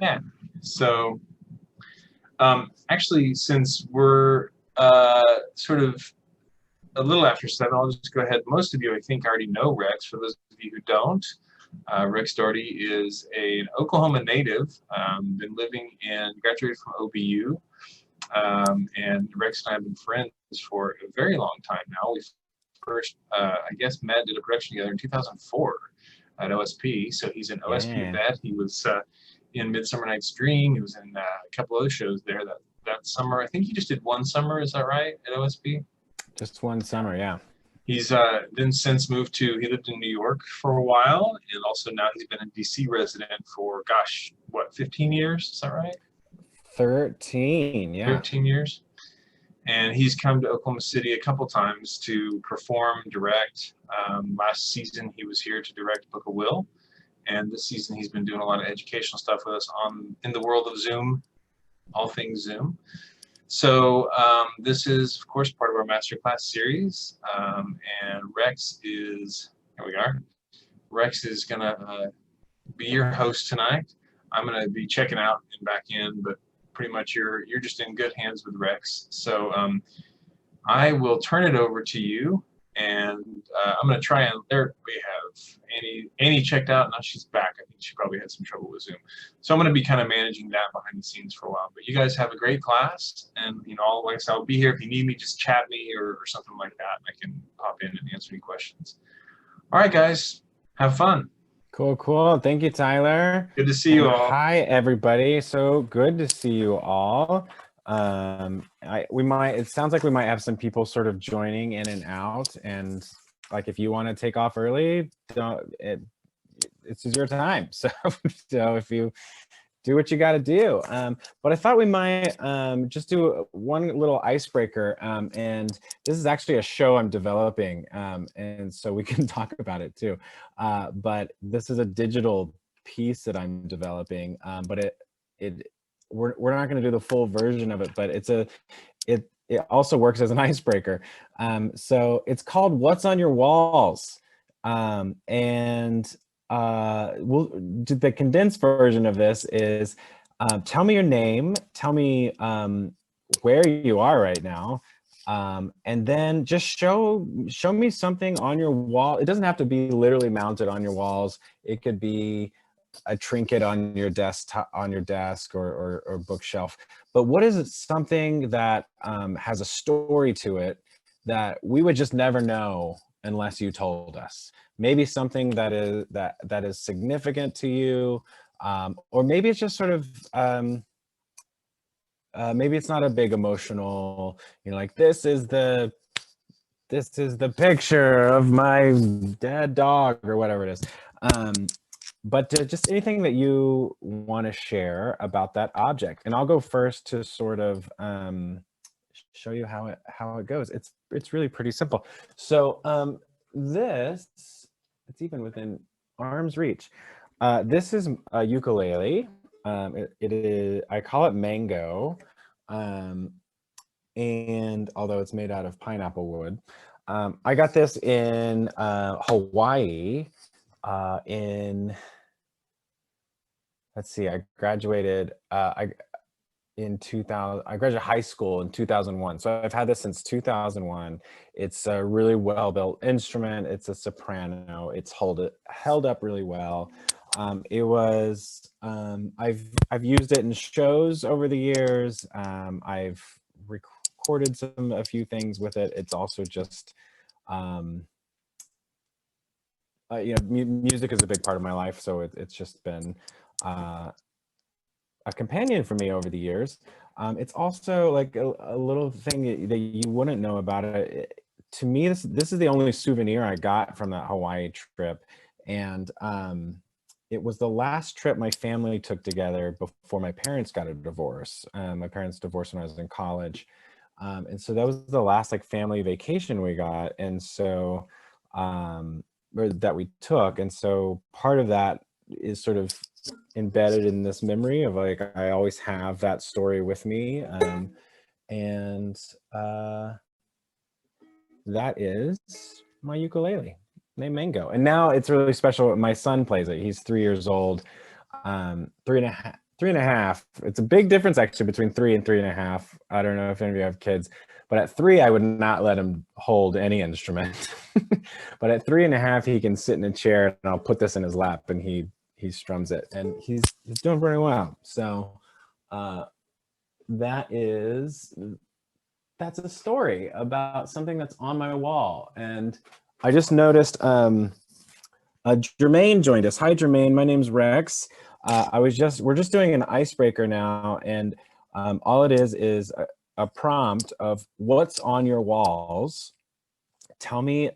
Yeah. So actually, since we're sort of a little after 7, I'll just go ahead. Most of you, I think, already know Rex. For those of you who don't, Rex Daugherty is an Oklahoma native, been living in, graduated from OBU, and Rex and I have been friends for a very long time now. We first, I guess, met, did a production together in 2004 at OSP. So he's an OSP Yeah, vet. He was in Midsummer Night's Dream. He was in a couple other shows there that summer. I think he just did one summer. Is that right, at OSP? just one summer, yeah. He's then since moved to, he lived in New York for a while, and also now he's been a DC resident for, gosh, what, 15 years? Is that right? 13, yeah. 13 years. And he's come to Oklahoma City a couple times to perform, direct. Last season, he was here to direct Book of Will. And this season, he's been doing a lot of educational stuff with us in the world of Zoom, all things Zoom. So this is, of course, part of our masterclass series, and Rex is, here we are. Rex is gonna be your host tonight. I'm gonna be checking out and back in, but pretty much you're just in good hands with Rex. So I will turn it over to you, and I'm gonna try and there we have Annie checked out. Now she's back. I think she probably had some trouble with Zoom. So I'm gonna be kind of managing that behind the scenes for a while. But you guys have a great class, and like I said, I'll be here if you need me. Just chat me or something like that. I can pop in and answer any questions. All right, guys, have fun. Cool, cool. Thank you, Tyler. Good to see And you all. hi, everybody. So good to see you all. It sounds like we might have some people sort of joining in and out, and like if you want to take off early, it's your time. So if you do what you got to do. But I thought we might just do one little icebreaker. And this is actually a show I'm developing. And so we can talk about it too. But this is a digital piece that I'm developing. But we're not going to do the full version of it, but it also works as an icebreaker. So it's called What's on Your Walls? The condensed version of this is tell me your name, tell me where you are right now, and then just show me something on your wall. It doesn't have to be literally mounted on your walls. It could be a trinket on your desk or bookshelf. But what is it, something that has a story to it that we would just never know unless you told us? Maybe something that is significant to you, or maybe it's just sort of maybe it's not a big emotional, like this is the picture of my dead dog or whatever it is. But just anything that you want to share about that object. And I'll go first to sort of show you how it goes. It's really pretty simple. So it's even within arm's reach. This is a ukulele. It is, I call it Mango. And although it's made out of pineapple wood, I got this in Hawaii let's see, I graduated in 2000. I graduated high school in 2001. So I've had this since 2001. It's a really well-built instrument. It's a soprano. It's held up really well. It was I've used it in shows over the years. I've recorded a few things with it. It's also just music is a big part of my life, so it's just been a companion for me over the years. It's also like a little thing that you wouldn't know about it. To me, this is the only souvenir I got from that Hawaii trip, and it was the last trip my family took together before my parents got a divorce. My parents divorced when I was in college, and so that was the last like family vacation we got, and so or that we took, and so part of that is sort of embedded in this memory of like I always have that story with me, and that is my ukulele named Mango. And now it's really special. My son plays it. He's 3 years old, Three and a half. It's a big difference actually between 3 and 3.5. I don't know if any of you have kids, but at 3, I would not let him hold any instrument. But at 3.5, he can sit in a chair and I'll put this in his lap and he strums it, and he's doing very well. So that's a story about something that's on my wall. And I just noticed Jermaine joined us. Hi, Jermaine. My name's Rex. We're just doing an icebreaker now, and all it is a prompt of what's on your walls. Tell me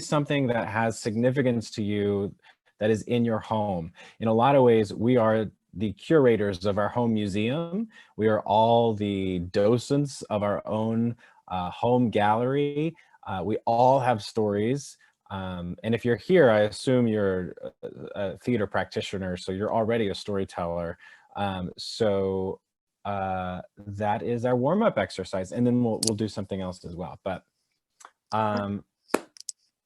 something that has significance to you that is in your home. In a lot of ways, we are the curators of our home museum. We are all the docents of our own home gallery. We all have stories. And if you're here, I assume you're a theater practitioner, so you're already a storyteller. So that is our warm-up exercise, and then we'll do something else as well. But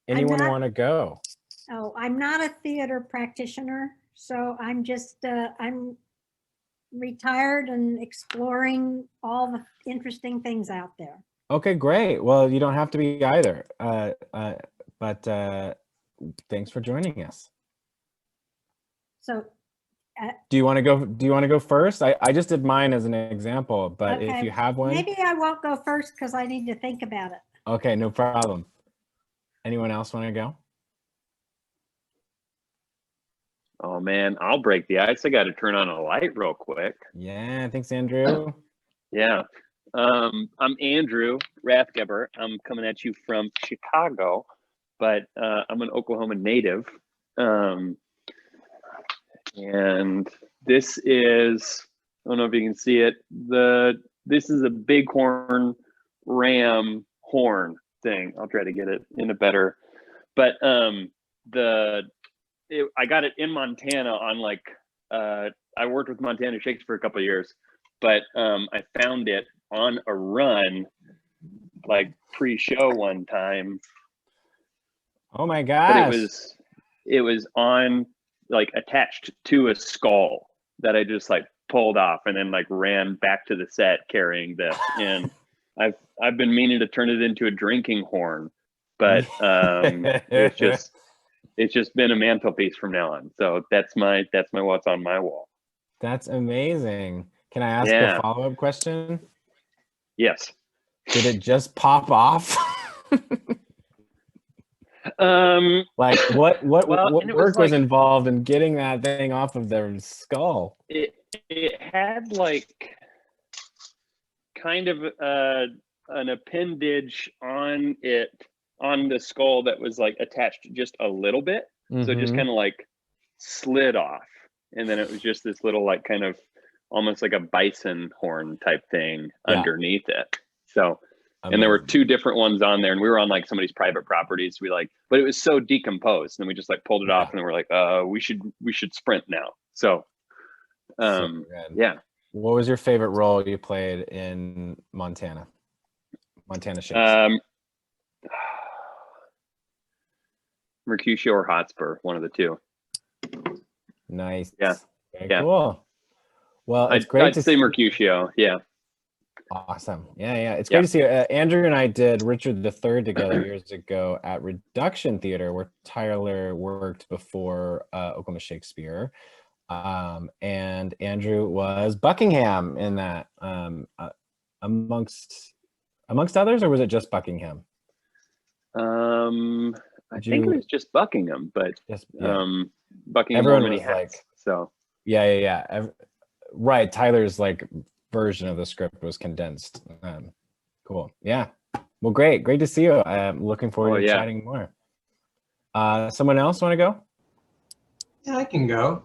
anyone want to go? Oh, I'm not a theater practitioner, so I'm just I'm retired and exploring all the interesting things out there. Okay, great. Well, you don't have to be either. But thanks for joining us. So do you want to go first? I just did mine as an example, but okay. If you have one, maybe I won't go first because I need to think about it. Okay, no problem. Anyone else want to go? Oh man, I'll break the ice. I got to turn on a light real quick. Yeah, thanks, Andrew. Yeah. I'm Andrew Rathgeber. I'm coming at you from Chicago, but I'm an Oklahoma native. And this is, I don't know if you can see it, this is a bighorn ram horn thing. I'll try to get it in a better, but I got it in Montana on I worked with Montana Shakespeare a couple of years, but I found it on a run, like pre-show one time. Oh my gosh. But it was on, like, attached to a skull that I just like pulled off and then like ran back to the set carrying this. And I've been meaning to turn it into a drinking horn, but it's just been a mantelpiece from now on. So that's my what's on my wall. That's amazing. Can I ask a follow-up question? Yes. Did it just pop off? Like what work was involved in getting that thing off of their skull? It had like kind of an appendage on the skull that was like attached just a little bit. So it just kind of like slid off, and then it was just this little like kind of almost like a bison horn type thing underneath it. So and there were 2 different ones on there, and we were on like somebody's private properties. But it was so decomposed, and then we just like pulled it off, and then we're like, we should sprint now. So yeah. What was your favorite role you played in Montana Shakespeare? Mercutio or Hotspur, one of the 2. Nice. Yeah. Very cool. Well, it's great to say Mercutio. Yeah. Awesome. Yeah. It's great to see you. Andrew and I did Richard III together years ago at Reduction Theater, where Tyler worked before Oklahoma Shakespeare. And Andrew was Buckingham in that, amongst others, or was it just Buckingham? I think it was just Buckingham, but Buckingham everyone wore many was hats. like, so yeah. Right. Tyler's like version of the script was condensed. Cool. Yeah. Well, great to see you. I'm looking forward to chatting more. Someone else want to go? Yeah, I can go.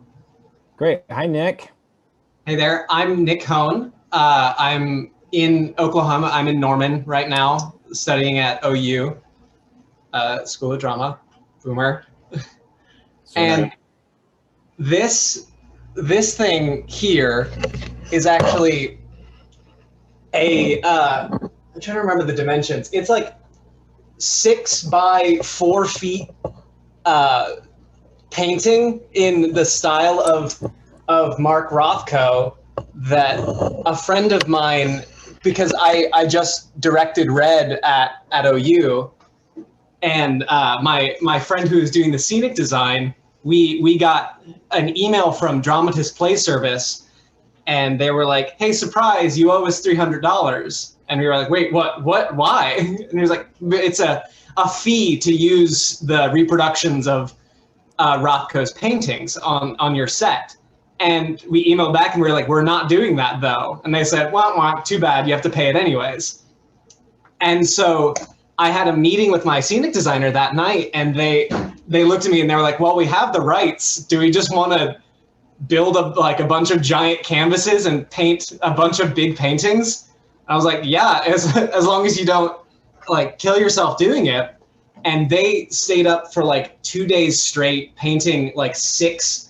Great. Hi, Nick. Hey there. I'm Nick Hone. I'm in Oklahoma. I'm in Norman right now, studying at OU, School of Drama, Boomer. And this thing here is actually I'm trying to remember the dimensions. It's like 6 by 4 feet painting in the style of of Mark Rothko that a friend of mine, because I just directed Red at OU, and my friend who is doing the scenic design, we got an email from Dramatist Play Service, and they were like, "Hey, surprise, you owe us $300." And we were like, "Wait, what, why?" And he was like, "It's a fee to use the reproductions of Rothko's paintings on your set." And we emailed back and we were like, "We're not doing that though." And they said, "Wah, wah, too bad, you have to pay it anyways." And so I had a meeting with my scenic designer that night, and they looked at me and they were like, "Well, we have the rights. Do we just want to build a bunch of giant canvases and paint a bunch of big paintings?" I was like, "Yeah, as long as you don't like kill yourself doing it." And they stayed up for like 2 days straight painting like 6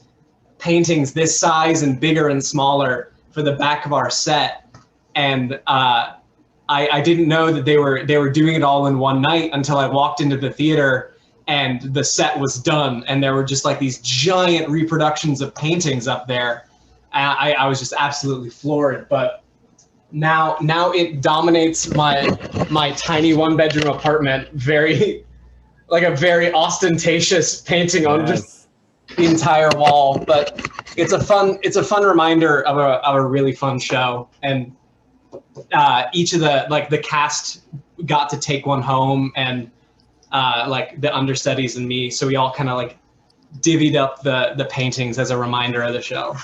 paintings this size and bigger and smaller for the back of our set. And I didn't know that they were doing it all in one night until I walked into the theater and the set was done, and there were just like these giant reproductions of paintings up there. I was just absolutely floored. But now it dominates my tiny 1-bedroom apartment, very like a very ostentatious painting on just the entire wall. But it's a fun reminder of a really fun show. And each of the cast got to take one home, and like the understudies and me, so we all kind of like divvied up the paintings as a reminder of the show.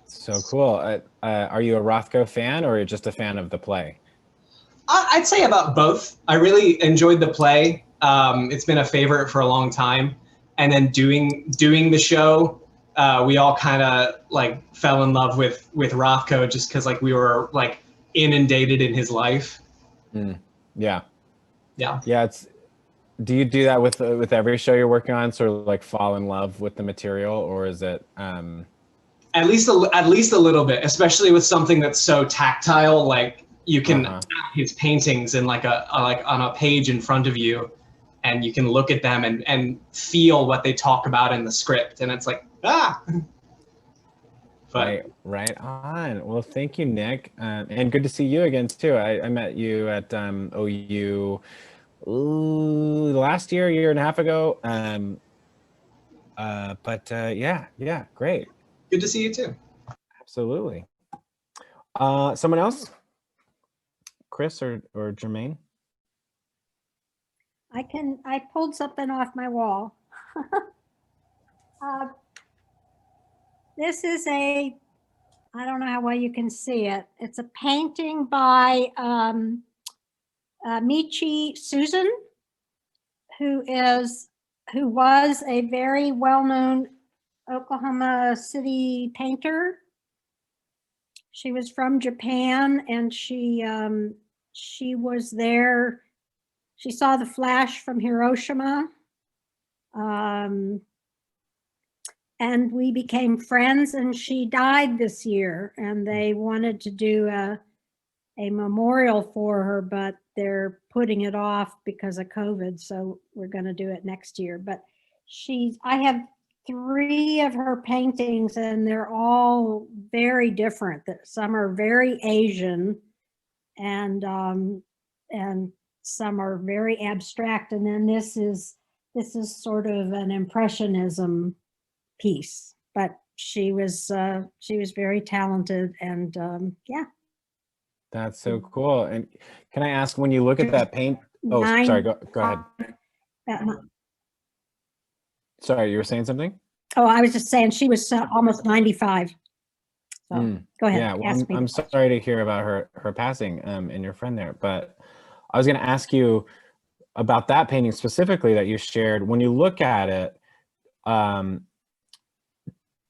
So cool. Are you a Rothko fan, or just a fan of the play? I'd say about both. I really enjoyed the play. It's been a favorite for a long time. And then doing the show, we all kind of like fell in love with Rothko just because like we were like inundated in his life. Yeah. Yeah. Do you do that with every show you're working on, sort of like fall in love with the material, or is it At least a little bit, especially with something that's so tactile, like you can have his paintings in like on a page in front of you, and you can look at them and feel what they talk about in the script, and it's like But, right on. Well, thank you, Nick, and good to see you again too. I met you at OU last year and a half ago. Yeah, great. Good to see you too. Absolutely. Someone else? Chris or Jermaine? I pulled something off my wall. This is I don't know how well you can see it. It's a painting by Michi Susan, who was a very well-known Oklahoma City painter. She was from Japan, and she was there. She saw the flash from Hiroshima, and we became friends, and she died this year, and they wanted to do a memorial for her, but they're putting it off because of COVID, so we're going to do it next year. But I have 3 of her paintings, and they're all very different. Some are very Asian, and some are very abstract, and then this is sort of an impressionism piece. But she was very talented, and yeah. That's so cool. And can I ask, when you look at that paint? Oh, sorry. Go ahead. Sorry, you were saying something? Oh, I was just saying she was almost 95. So go ahead. Yeah, well, I'm sorry to hear about her passing, and your friend there. But I was going to ask you about that painting specifically that you shared. When you look at it,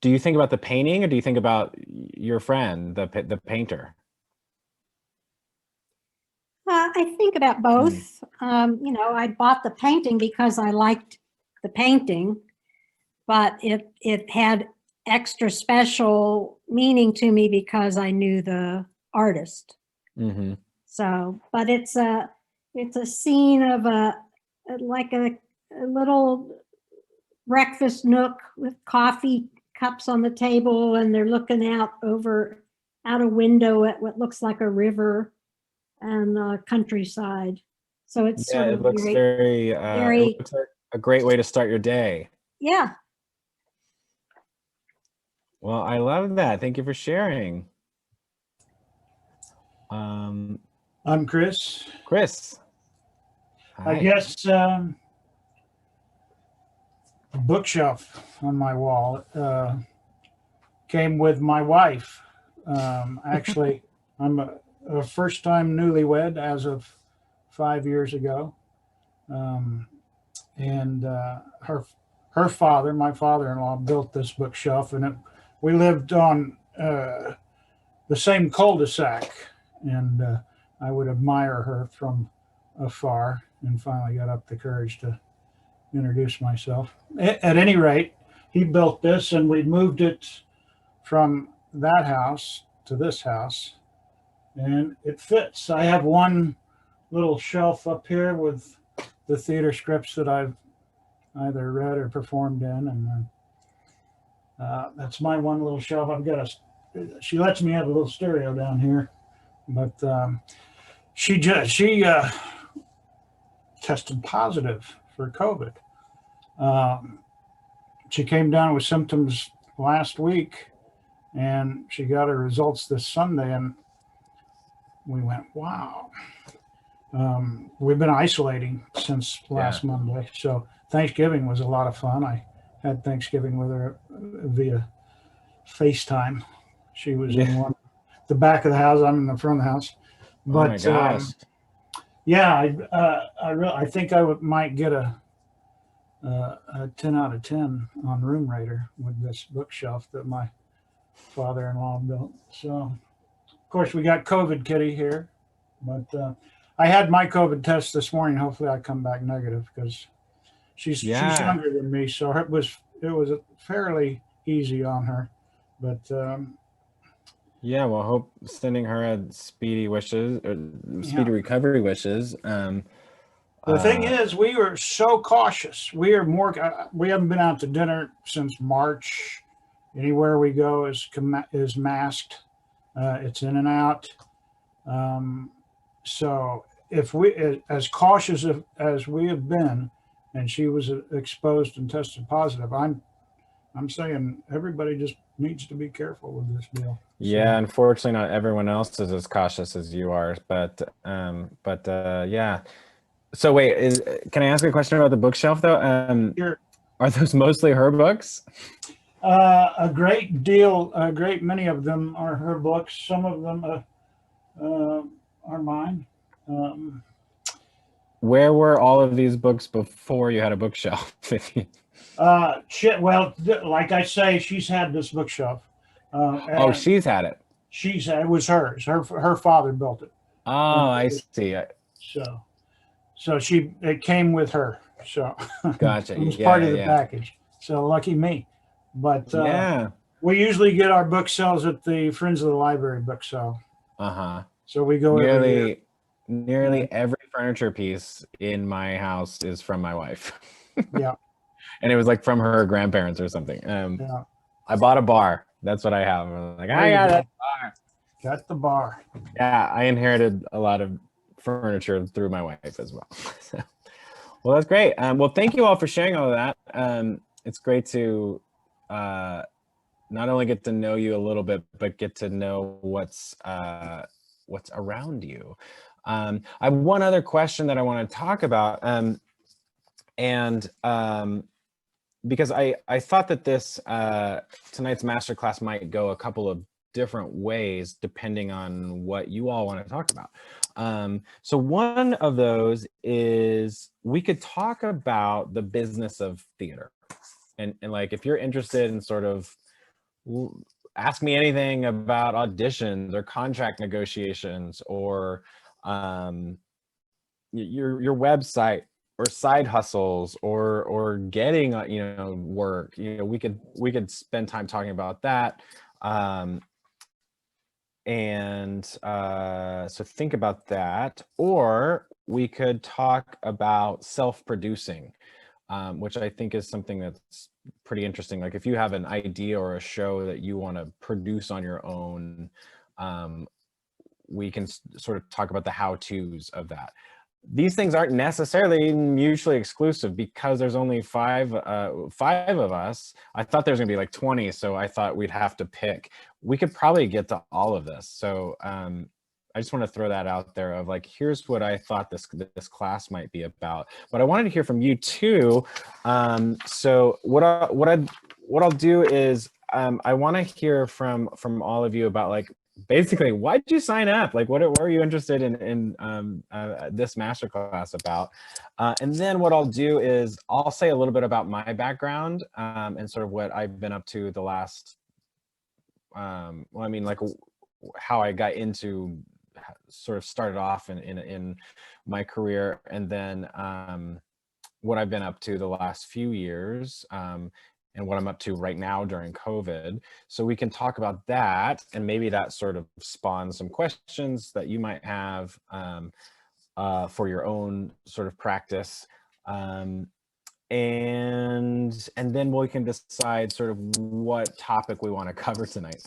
do you think about the painting, or do you think about your friend, the painter? I think about both. I bought the painting because I liked the painting, but it had extra special meaning to me because I knew the artist. So, but it's a scene of a little breakfast nook with coffee cups on the table, and they're looking out a window at what looks like a river and countryside. So it's Yeah, sort it of looks very, it very, looks like a great way to start your day. yeah. Well, I love that. Thank you for sharing. I'm Chris. Chris. I Hi. guess a bookshelf on my wall came with my wife. Actually, I'm a first-time newlywed as of 5 years ago, and her father, my father-in-law, built this bookshelf, and we lived on the same cul-de-sac, and I would admire her from afar, and finally got up the courage to introduce myself. At any rate, he built this, and we moved it from that house to this house, and it fits. I have one little shelf up here with the theater scripts that I've either read or performed in, and that's my one little shelf. I've got she lets me have a little stereo down here, but she tested positive for COVID. She came down with symptoms last week, and she got her results this Sunday, and we went, wow. We've been isolating since last Monday, so Thanksgiving was a lot of fun. I had Thanksgiving with her via FaceTime. She was in the back of the house. I'm in the front of the house. But oh my gosh. I think I might get a 10 out of 10 on Room Rater with this bookshelf that my father-in-law built. So, of course, we got COVID kitty here, but I had my COVID test this morning. Hopefully, I come back negative because she's younger than me, so it was fairly easy on her. But yeah, well, hope sending her a speedy wishes or speedy recovery wishes. The thing is, we were so cautious. We haven't been out to dinner since March. Anywhere we go is masked. It's in and out. So if as cautious as we have been, and she was exposed and tested positive, I'm saying everybody just needs to be careful with this deal. Yeah, unfortunately, not everyone else is as cautious as you are, but yeah. So wait, can I ask a question about the bookshelf though? Sure. Are those mostly her books? A great many of them are her books. Some of them are mine. Where were all of these books before you had a bookshelf? Well, like I say, she's had this bookshelf. She's had it. It was hers. Her father built it. Oh, I see. So it came with her. So gotcha. It was part of the package. So lucky me. But we usually get our book sales at the Friends of the Library book sale. So we go nearly every furniture piece in my house is from my wife. Yeah. And it was like from her grandparents or something. I bought a bar. That's what I have. I'm like, I got a bar. Got the bar. Yeah, I inherited a lot of furniture through my wife as well. Well, that's great. Well, thank you all for sharing all of that. It's great to not only get to know you a little bit, but get to know what's around you. I have one other question that I want to talk about, because I thought that this tonight's masterclass might go a couple of different ways depending on what you all want to talk about. So one of those is we could talk about the business of theater, and like if you're interested in sort of ask me anything about auditions or contract negotiations or your website or side hustles or getting work, we could spend time talking about that. So think about that, or we could talk about self-producing. which I think is something that's pretty interesting. Like if you have an idea or a show that you want to produce on your own, we can sort of talk about the how-tos of that. These things aren't necessarily mutually exclusive because there's only five of us. I thought there's gonna be like 20, so I thought we'd have to pick. We could probably get to all of this. So I just want to throw that out there of like, here's what I thought this class might be about. But I wanted to hear from you too. So what I'll do is I want to hear from all of you about like, basically, why did you sign up? Like, what are you interested in this masterclass about? And then what I'll do is I'll say a little bit about my background and sort of what I've been up to the last, well, I mean, like how I got into, sort of started off in my career, and then what I've been up to the last few years. And what I'm up to right now during COVID. So we can talk about that, and maybe that sort of spawns some questions that you might have for your own sort of practice. And then we can decide sort of what topic we want to cover tonight.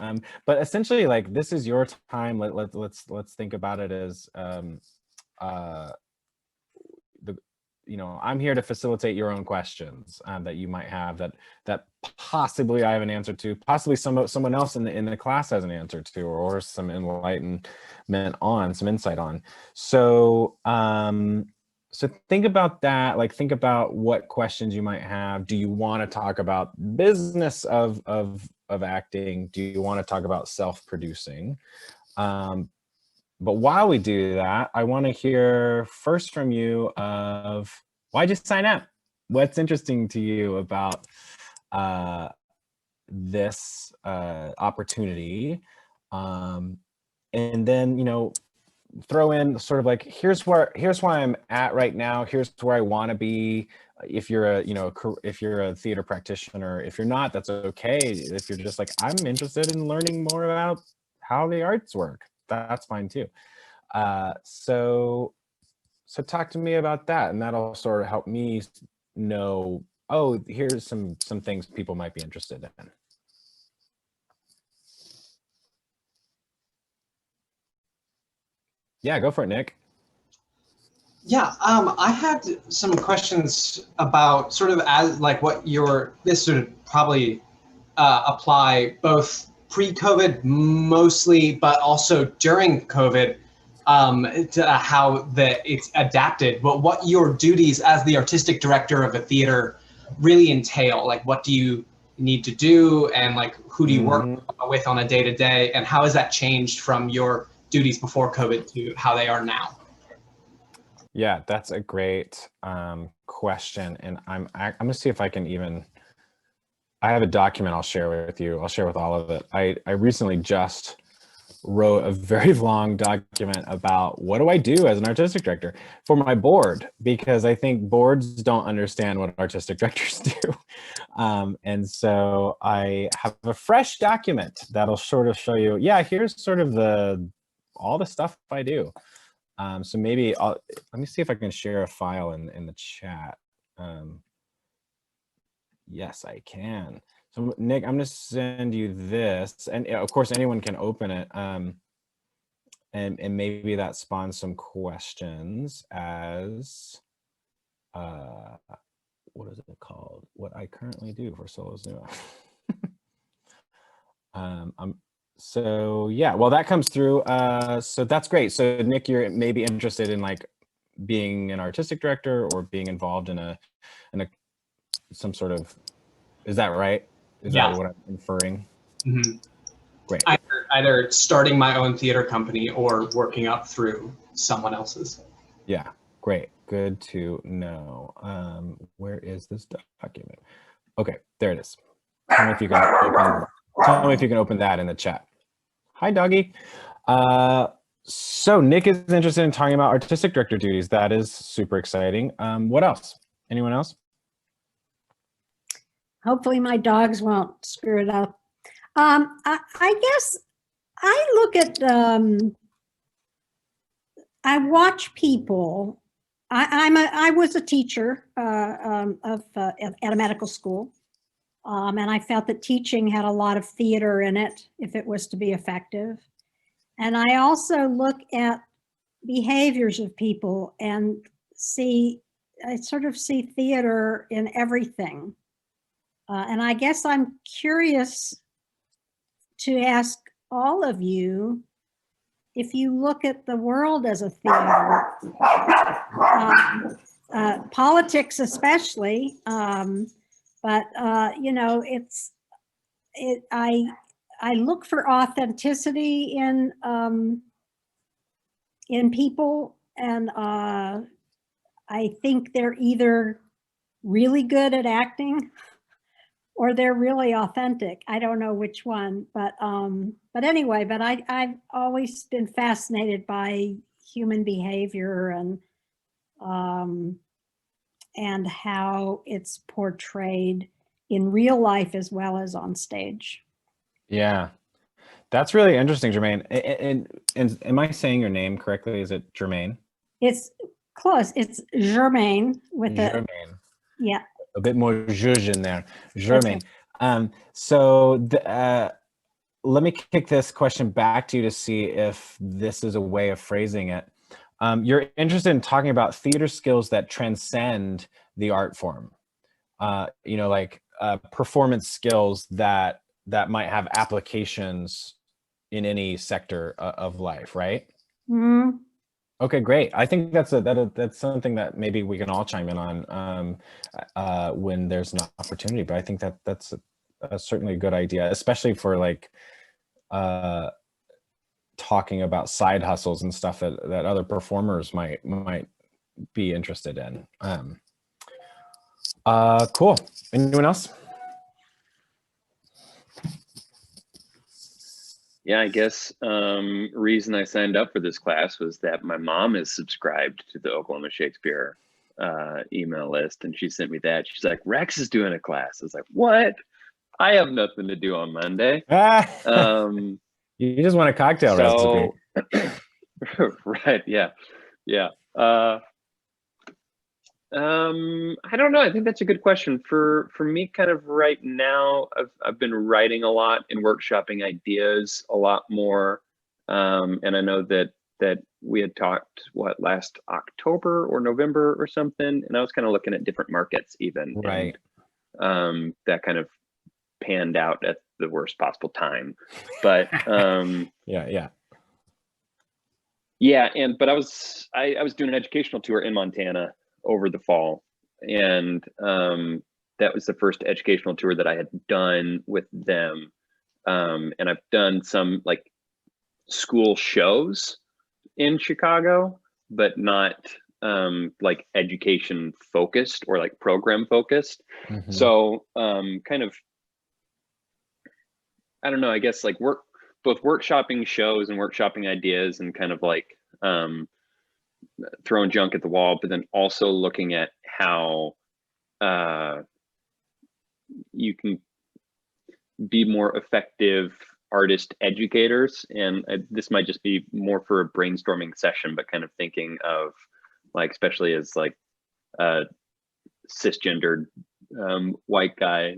But essentially, like, this is your time. Let's think about it as I'm here to facilitate your own questions that you might have that possibly I have an answer to, possibly someone else in the class has an answer to, or some enlightenment on, some insight on. So so think about that. Like, think about what questions you might have. Do you want to talk about business of acting? Do you want to talk about self-producing? But while we do that, I want to hear first from you of why'd you sign up? What's interesting to you about this opportunity? And then, throw in sort of like, here's where I'm at right now. Here's where I want to be. If you're a theater practitioner, if you're not, that's okay. If you're just like, I'm interested in learning more about how the arts work, that's fine too. So talk to me about that, and that'll sort of help me know, oh, here's some things people might be interested in. Yeah, go for it, Nick. Yeah, I had some questions about sort of as like what this sort of probably apply both pre-COVID mostly, but also during COVID, to how it's adapted. But what your duties as the artistic director of a theater really entail? Like, what do you need to do, and like who do you work with on a day-to-day, and how has that changed from your duties before COVID to how they are now? Yeah, that's a great question, and I'm gonna see if I can even. I have a document I'll share with you. I'll share with all of it. I recently just wrote a very long document about what do I do as an artistic director for my board, because I think boards don't understand what artistic directors do. And so I have a fresh document that'll sort of show you, yeah, here's sort of all the stuff I do. So maybe let me see if I can share a file in the chat. Yes, I can. So Nick, I'm gonna send you this, and of course anyone can open it, and maybe that spawns some questions as, what is it called? What I currently do for Solo Zuma. So yeah, well, that comes through. So that's great. So Nick, you're maybe interested in like being an artistic director or being involved in some sort of, is that right? Is that what I'm inferring? Mm-hmm. Great. Either starting my own theater company or working up through someone else's. Yeah, great. Good to know. Where is this document? Okay, there it is. Tell me if you can open that in the chat. Hi, doggy. So Nick is interested in talking about artistic director duties. That is super exciting. What else? Anyone else? Hopefully my dogs won't screw it up. I guess I look at, I watch people I was a teacher at a medical school, and I felt that teaching had a lot of theater in it if it was to be effective. And I also look at behaviors of people and I sort of see theater in everything. And I guess I'm curious to ask all of you, if you look at the world as a theater, politics especially, but you know, I look for authenticity in people, and I think they're either really good at acting or they're really authentic. I don't know which one, but anyway, but I've always been fascinated by human behavior and how it's portrayed in real life as well as on stage. Yeah, that's really interesting, Jermaine. And am I saying your name correctly? Is it Jermaine? It's close. It's Germaine with Jermaine. Yeah. A bit more zhuzh in there. Jermaine. So let me kick this question back to you to see if this is a way of phrasing it. You're interested in talking about theater skills that transcend the art form. You know, like performance skills that might have applications in any sector of life, right? Mm-hmm. Okay, great. I think that's something that maybe we can all chime in on when there's an opportunity. But I think that's certainly a good idea, especially for like talking about side hustles and stuff that other performers might be interested in. Cool. Anyone else? Yeah, I guess reason I signed up for this class was that my mom is subscribed to the Oklahoma Shakespeare email list, and she sent me that. She's like, Rex is doing a class. I was like, what? I have nothing to do on Monday. You just want a cocktail recipe. Right, yeah. I don't know. I think that's a good question. For me, kind of right now, I've been writing a lot and workshopping ideas a lot more. And I know that we had talked last October or November or something, and I was kind of looking at different markets even. Right. And, that kind of panned out at the worst possible time. But yeah. But I was doing an educational tour in Montana over the fall, and that was the first educational tour that I had done with them, and I've done some like school shows in Chicago, but not like education focused or like program focused. Mm-hmm. So kind of, I don't know, I guess like both workshopping shows and workshopping ideas and kind of like throwing junk at the wall, but then also looking at how you can be more effective artist educators. And this might just be more for a brainstorming session, but kind of thinking of like, especially as like a cisgendered white guy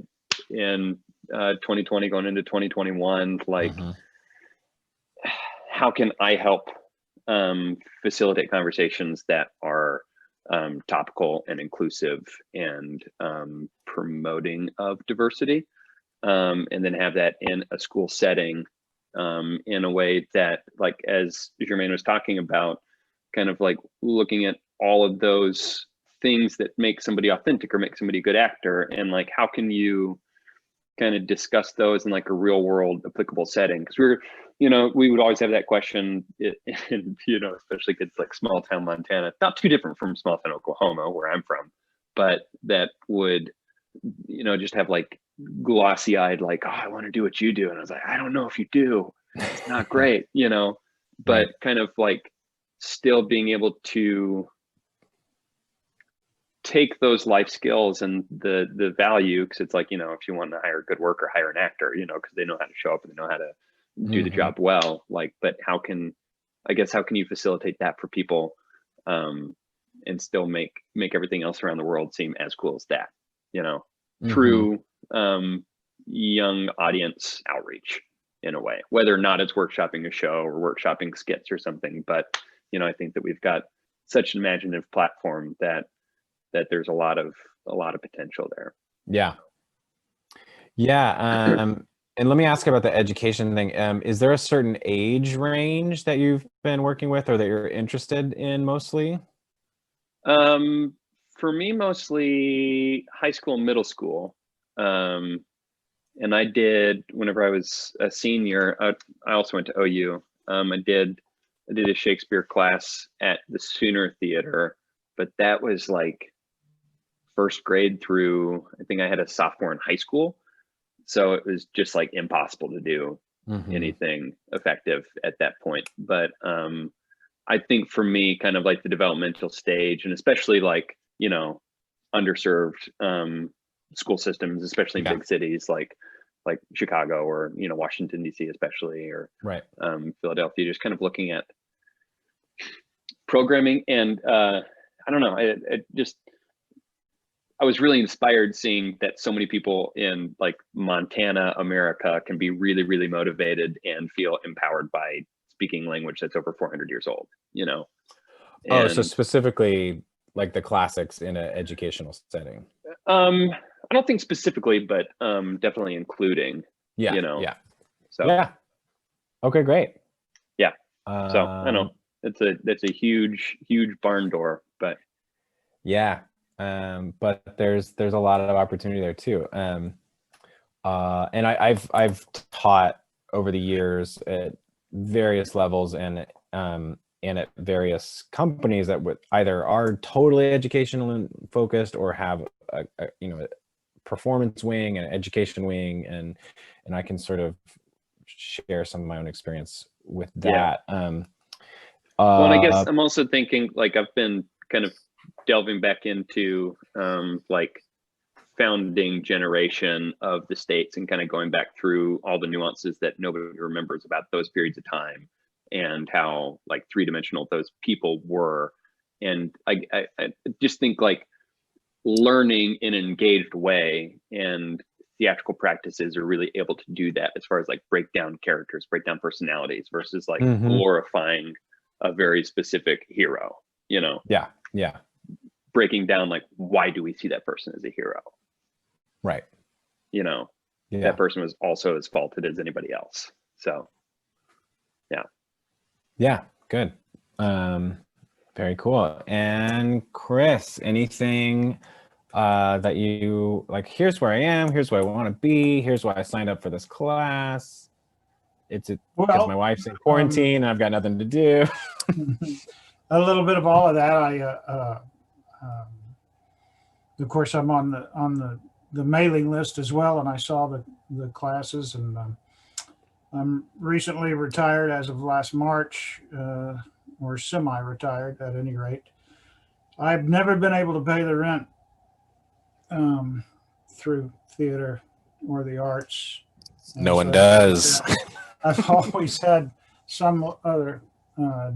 in 2020 going into 2021, like how can I help facilitate conversations that are topical and inclusive and promoting of diversity, and then have that in a school setting in a way that, like, as Jermaine was talking about, kind of like looking at all of those things that make somebody authentic or make somebody a good actor, and like how can you kind of discuss those in like a real world applicable setting? Because we would always have that question in, especially kids like small town Montana, not too different from small town Oklahoma where I'm from, but that would, just have like glossy eyed, like, oh, I want to do what you do. And I was like, I don't know if you do, it's not great, but kind of like still being able to take those life skills and the value, because it's like, if you want to hire a good worker, hire an actor, because they know how to show up and they know how to do the job well. Like, but how can you facilitate that for people, and and still make everything else around the world seem as cool as that, you know, Mhm. through young audience outreach in a way, whether or not it's workshopping a show or workshopping skits or something. But, you know, I think that we've got such an imaginative platform that there's a lot of potential there. Yeah. Yeah. And let me ask about the education thing. Is there a certain age range that you've been working with or that you're interested in mostly? For me, mostly high school, middle school. And I did, whenever I was a senior, I also went to OU. I did a Shakespeare class at the Sooner Theater, but that was like first grade through, I think I had a sophomore in high school. So it was just like impossible to do Mhm. anything effective at that point. But I think for me, kind of like the developmental stage, and especially like, you know, underserved school systems, especially in Yeah. big cities like Chicago or, you know, Washington, D.C. especially, or Right. Philadelphia, just kind of looking at programming. And I don't know, I was really inspired seeing that so many people in like Montana, America can be really, really motivated and feel empowered by speaking language that's over 400 years old, you know? Oh, so And specifically like the classics in an educational setting. I don't think specifically, but definitely including, Yeah. you know, Yeah. so Yeah. Okay, great. Yeah. So I know that's a huge barn door, but Yeah. But there's a lot of opportunity there too. And I've taught over the years at various levels and at various companies that would either are totally educational and focused or have a you know, a performance wing and an education wing, and I can sort of share some of my own experience with that. Well, and I guess I'm also thinking, like, I've been kind of delving back into like founding generation of the states and kind of going back through all the nuances that nobody remembers about those periods of time and how like three-dimensional those people were. And I just think like learning in an engaged way and theatrical practices are really able to do that as far as like break down characters, break down personalities versus like glorifying a very specific hero, you know? Yeah. Breaking down like, why do we see that person as a hero? Right. You know, Yeah. that person was also as faulted as anybody else. So yeah, good. Very cool. And Chris, anything that you like, here's where I am, here's where I want to be, here's why I signed up for this class. It's because my wife's in quarantine and I've got nothing to do. A little bit of all of that. Of course, I'm on the mailing list as well, and I saw the classes, and I'm recently retired as of last March, or semi-retired at any rate. I've never been able to pay the rent through theater or the arts. No one does. I've always had some other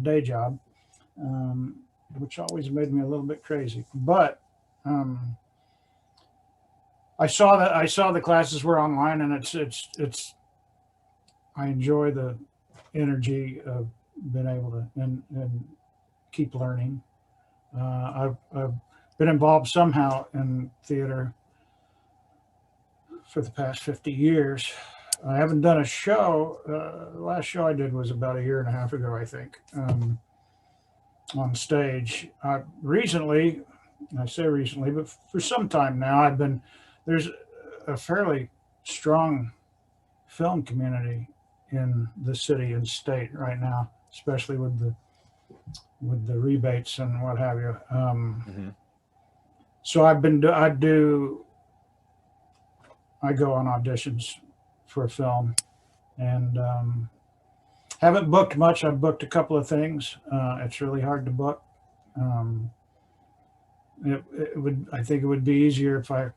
day job, which always made me a little bit crazy. But I saw the classes were online, and it's I enjoy the energy of being able to and keep learning. I've been involved somehow in theater for the past 50 years. I haven't done a show. The last show I did was about a year and a half ago, I think, on stage. Recently, I say recently, but for some time now, there's a fairly strong film community in the city and state right now, especially with the rebates and what have you. So I go on auditions for a film, and haven't booked much. I've booked a couple of things. It's really hard to book. I think it would be easier if I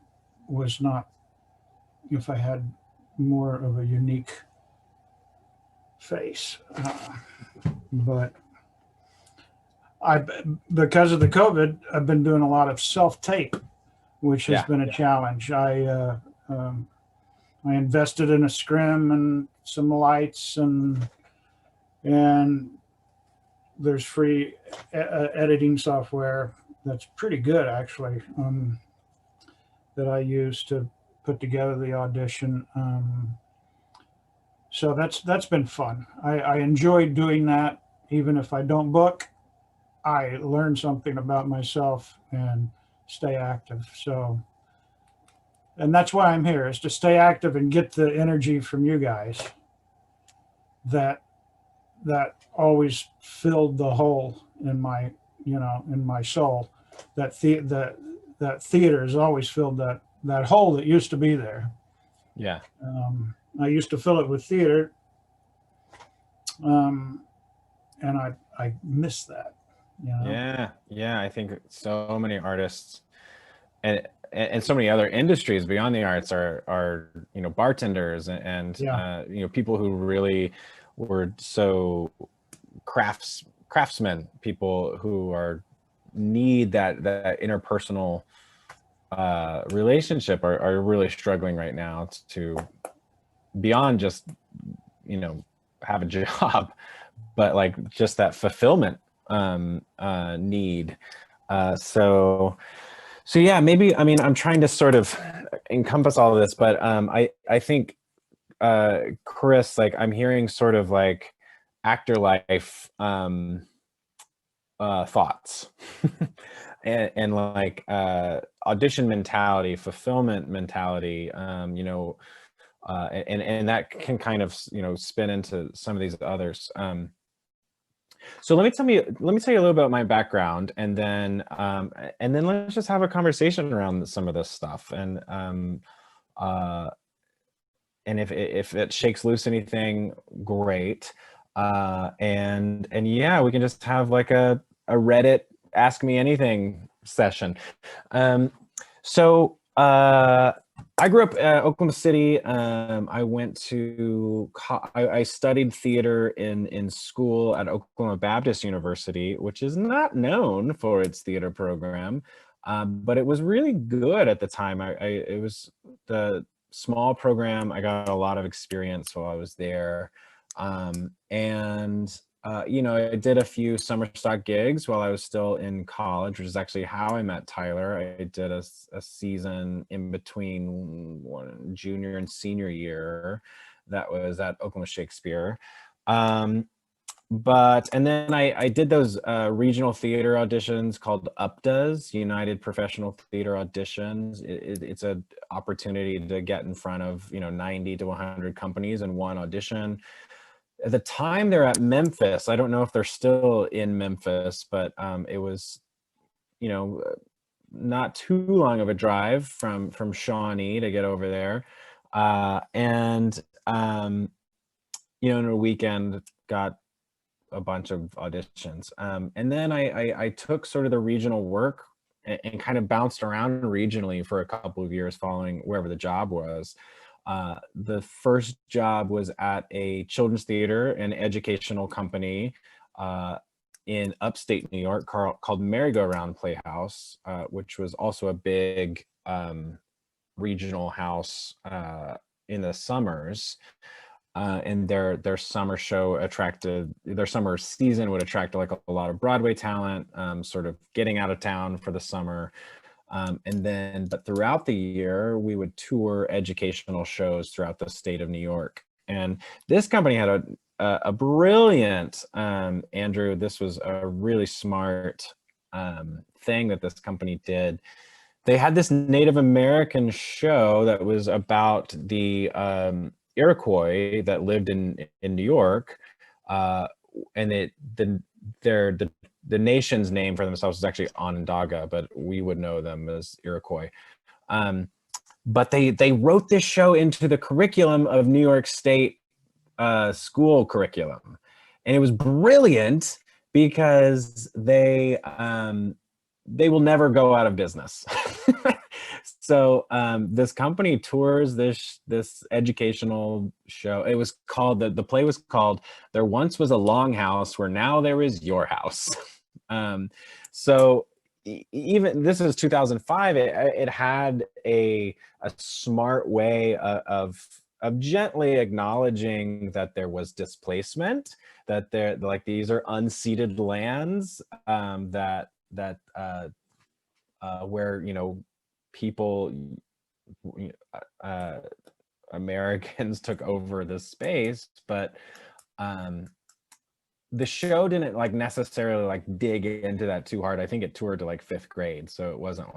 had more of a unique face. But Because of the COVID, I've been doing a lot of self-tape, which has Yeah. been a challenge. I invested in a scrim and some lights, and there's free editing software that's pretty good, actually, that I use to put together the audition. So that's been fun. I enjoy doing that. Even if I don't book, I learn something about myself and stay active. So, and that's why I'm here, is to stay active and get the energy from you guys that always filled the hole in my, in my soul. That theater has always filled that hole that used to be there. Yeah. I used to fill it with theater, and I miss that. Yeah. I think so many artists and so many other industries beyond the arts are bartenders and people who really were so craftsmen, people who need that interpersonal relationship are really struggling right now to beyond just have a job, but like just that fulfillment need. So yeah, maybe, I'm trying to sort of encompass all of this, but I think Chris, like I'm hearing sort of like actor life thoughts and like audition mentality, fulfillment mentality, and that can kind of spin into some of these others. So let me tell you a little bit about my background, and then let's just have a conversation around some of this stuff, and if it shakes loose anything, great. And yeah, we can just have like a Reddit ask me anything session. So I grew up in Oklahoma City. I went to I studied theater in school at Oklahoma Baptist University, which is not known for its theater program, but it was really good at the time. It was the small program. I got a lot of experience while I was there, I did a few summer stock gigs while I was still in college, which is actually how I met Tyler. I did a season in between junior and senior year that was at Oklahoma Shakespeare. And then I did those regional theater auditions called UPTAs, United Professional Theater Auditions. It's an opportunity to get in front of 90 to 100 companies in one audition. At the time they're at Memphis. I don't know if they're still in Memphis, but it was, not too long of a drive from Shawnee to get over there. In a weekend got a bunch of auditions. And then I took sort of the regional work and kind of bounced around regionally for a couple of years following wherever the job was. The first job was at a children's theater and educational company in upstate New York called Merry-Go-Round Playhouse, which was also a big regional house in the summers. And their summer show their summer season would attract like a lot of Broadway talent, sort of getting out of town for the summer. But throughout the year, we would tour educational shows throughout the state of New York. And this company had a brilliant, Andrew, this was a really smart thing that this company did. They had this Native American show that was about the Iroquois that lived in New York, and the nation's name for themselves is actually Onondaga, but we would know them as Iroquois. But they wrote this show into the curriculum of New York State school curriculum, and it was brilliant because they will never go out of business. So this company tours this educational show. It was called, the play was called "There Once Was a Longhouse Where Now There Is Your House." So even this is 2005, it had a smart way of gently acknowledging that there was displacement, that these are unceded lands, where people, Americans took over the space, but the show didn't necessarily dig into that too hard. I think it toured to 5th grade, so it wasn't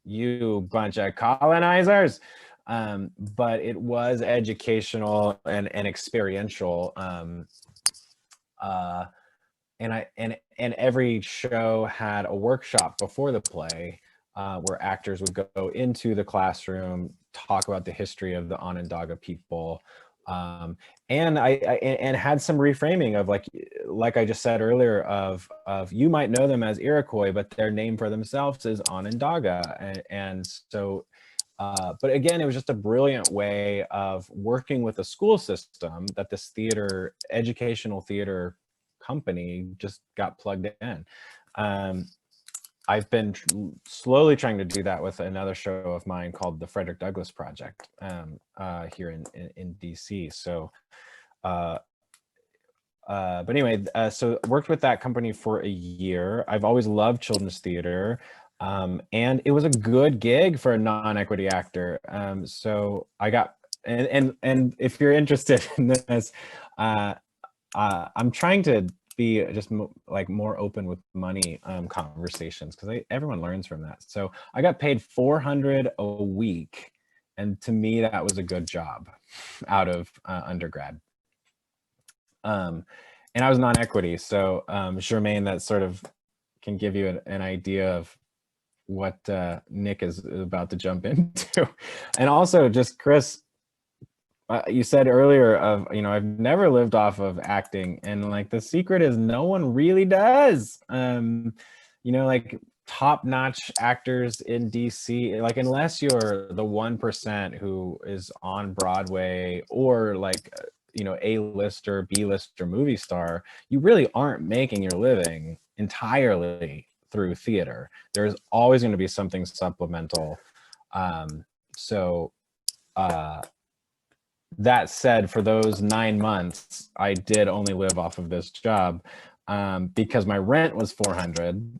you bunch of colonizers, but it was educational and experiential. And every show had a workshop before the play, where actors would go into the classroom, talk about the history of the Onondaga people, and I had some reframing of like I just said earlier of you might know them as Iroquois, but their name for themselves is Onondaga, and so. But again, it was just a brilliant way of working with a school system that this educational theater company just got plugged in. I've been slowly trying to do that with another show of mine called the Frederick Douglass Project, here in DC. So, but anyway, so worked with that company for a year. I've always loved children's theater. And it was a good gig for a non-equity actor. So I got, and if you're interested in this, I'm trying to be just more open with money conversations, because everyone learns from that. So I got paid $400 a week, and to me that was a good job out of undergrad. And I was non-equity, so Jermaine, that sort of can give you an idea of what Nick is about to jump into. And also, just Chris, you said earlier of, I've never lived off of acting, and the secret is no one really does. Top-notch actors in DC, unless you're the 1% who is on Broadway or A-lister, B-lister movie star, you really aren't making your living entirely through theater. There's always going to be something supplemental. That said, for those 9 months, I did only live off of this job because my rent was $400.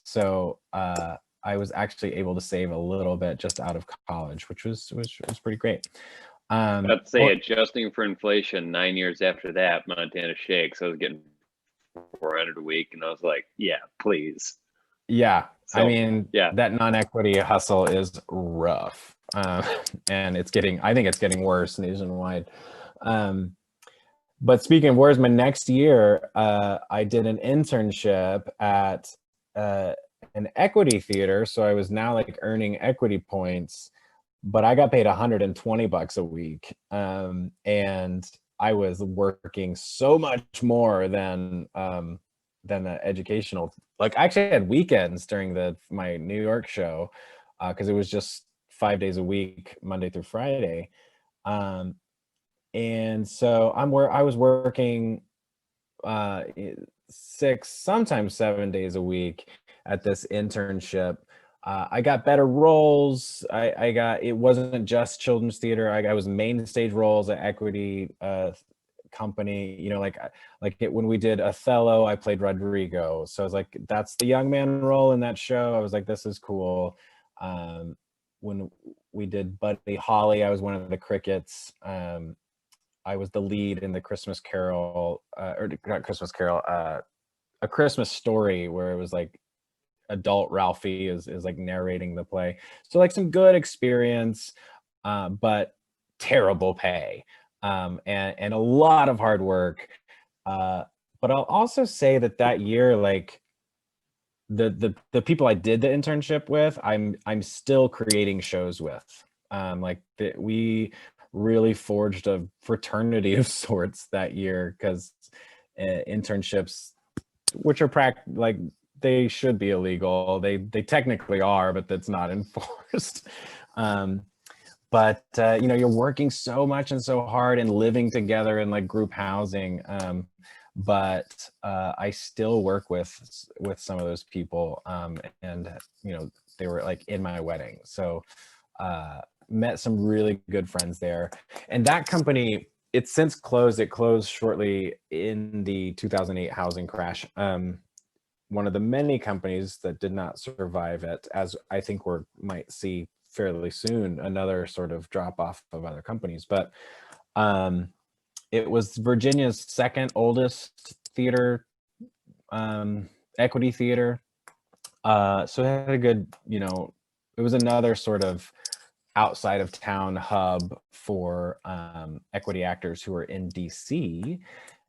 So I was actually able to save a little bit just out of college, which was pretty great. I'd say adjusting for inflation, 9 years after that, Montana Shakes, I was getting $400 a week, and I was like, yeah, please. Yeah. So, I mean, yeah, that non-equity hustle is rough. And I think it's getting worse nationwide. But speaking of worse, my next year, I did an internship at an equity theater. So I was now earning equity points, but I got paid $120 a week. And I was working so much more than the educational, I actually had weekends during my New York show, because it was just 5 days a week, Monday through Friday. And so I was working 6, sometimes 7 days a week at this internship. I got better roles. It wasn't just children's theater. I was main stage roles at equity company, when we did Othello, I played Rodrigo. So I was that's the young man role in that show. I was this is cool. When we did Buddy Holly, I was one of the crickets. I was the lead in the Christmas Carol, or not Christmas Carol, A Christmas Story, where it was adult Ralphie is narrating the play. So some good experience, but terrible pay. And a lot of hard work. But I'll also say that year, the people I did the internship with, I'm still creating shows with. We really forged a fraternity of sorts that year, because internships, which are they should be illegal. They technically are, but that's not enforced. But you're working so much and so hard and living together in group housing. but I still work with some of those people, and you know, they were like in my wedding. So met some really good friends there. And that company, it's since closed. It closed shortly in the 2008 housing crash. One of the many companies that did not survive it, as I think we might see fairly soon, another sort of drop off of other companies. But it was Virginia's second oldest theater, equity theater. So it had a good, you know, it was another sort of outside of town hub for equity actors who were in DC,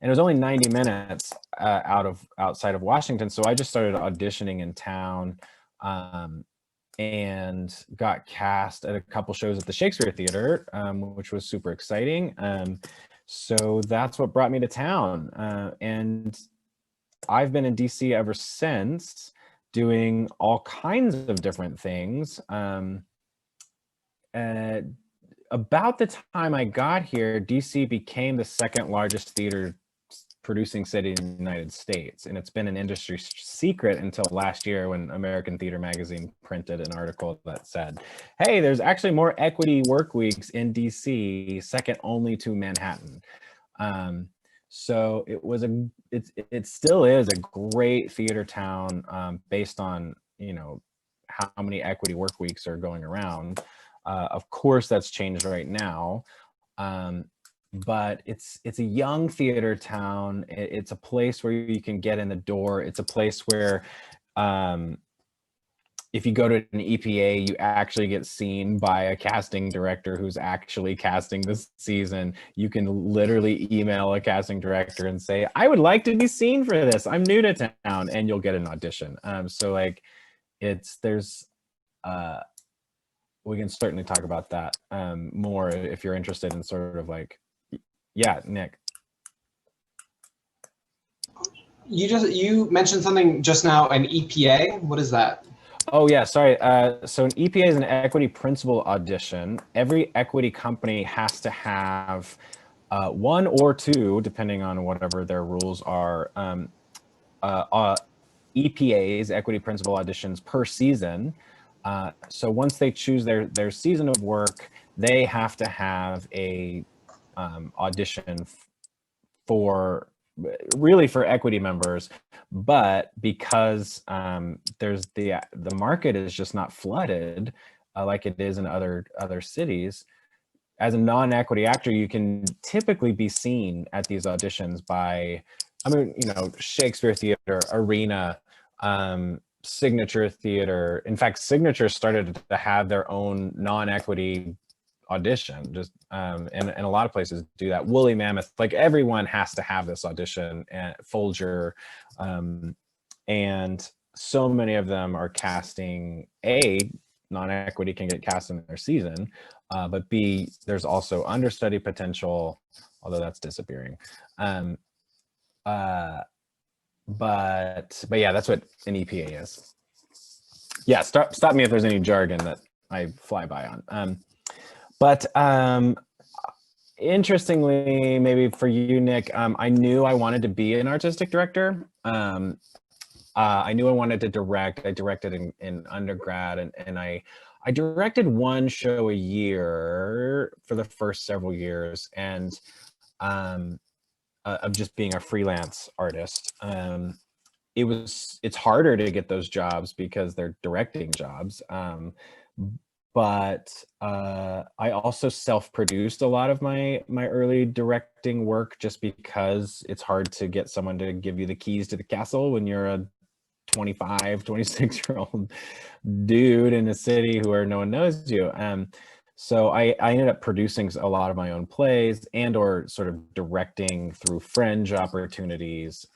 and it was only 90 minutes outside of Washington. So I just started auditioning in town, and got cast at a couple shows at the Shakespeare Theater, which was super exciting. So that's what brought me to town, and I've been in DC ever since, doing all kinds of different things. About the time I got here, DC became the second largest theater producing city in the United States. And it's been an industry secret until last year, when American Theater Magazine printed an article that said, hey, there's actually more equity work weeks in DC, second only to Manhattan. So it still is a great theater town, based on, you know, how many equity work weeks are going around. Of course, that's changed right now, but it's a young theater town. It's a place where you can get in the door. It's a place where if you go to an EPA, you actually get seen by a casting director who's actually casting this season. You can literally email a casting director and say, I would like to be seen for this. I'm new to town, and you'll get an audition. So like, we can certainly talk about that more if you're interested in sort of like, yeah, Nick. You mentioned something just now, an EPA. What is that? Oh yeah, sorry. So an EPA is an equity principal audition. Every equity company has to have one or two, depending on whatever their rules are, EPAs, equity principal auditions, per season. So once they choose their season of work, they have to have a audition for equity members. But because there's the market is just not flooded like it is in other cities, as a non-equity actor, you can typically be seen at these auditions by, I mean, you know, Shakespeare Theater, Arena, Signature Theater. In fact, Signature started to have their own non-equity audition, just and a lot of places do that. Woolly Mammoth, like everyone has to have this audition, and Folger, and so many of them are casting. A, non-equity can get cast in their season, but B, there's also understudy potential, although that's disappearing. But yeah, that's what an EPA is. Yeah, stop me if there's any jargon that I fly by on. But interestingly, maybe for you, Nick, I knew I wanted to be an artistic director. I knew I wanted to direct. I directed in undergrad, and I directed one show a year for the first several years, and of just being a freelance artist. It's harder to get those jobs because they're directing jobs. But I also self-produced a lot of my early directing work, just because it's hard to get someone to give you the keys to the castle when you're a 25, 26-year-old dude in a city where no one knows you. So I ended up producing a lot of my own plays and or sort of directing through fringe opportunities.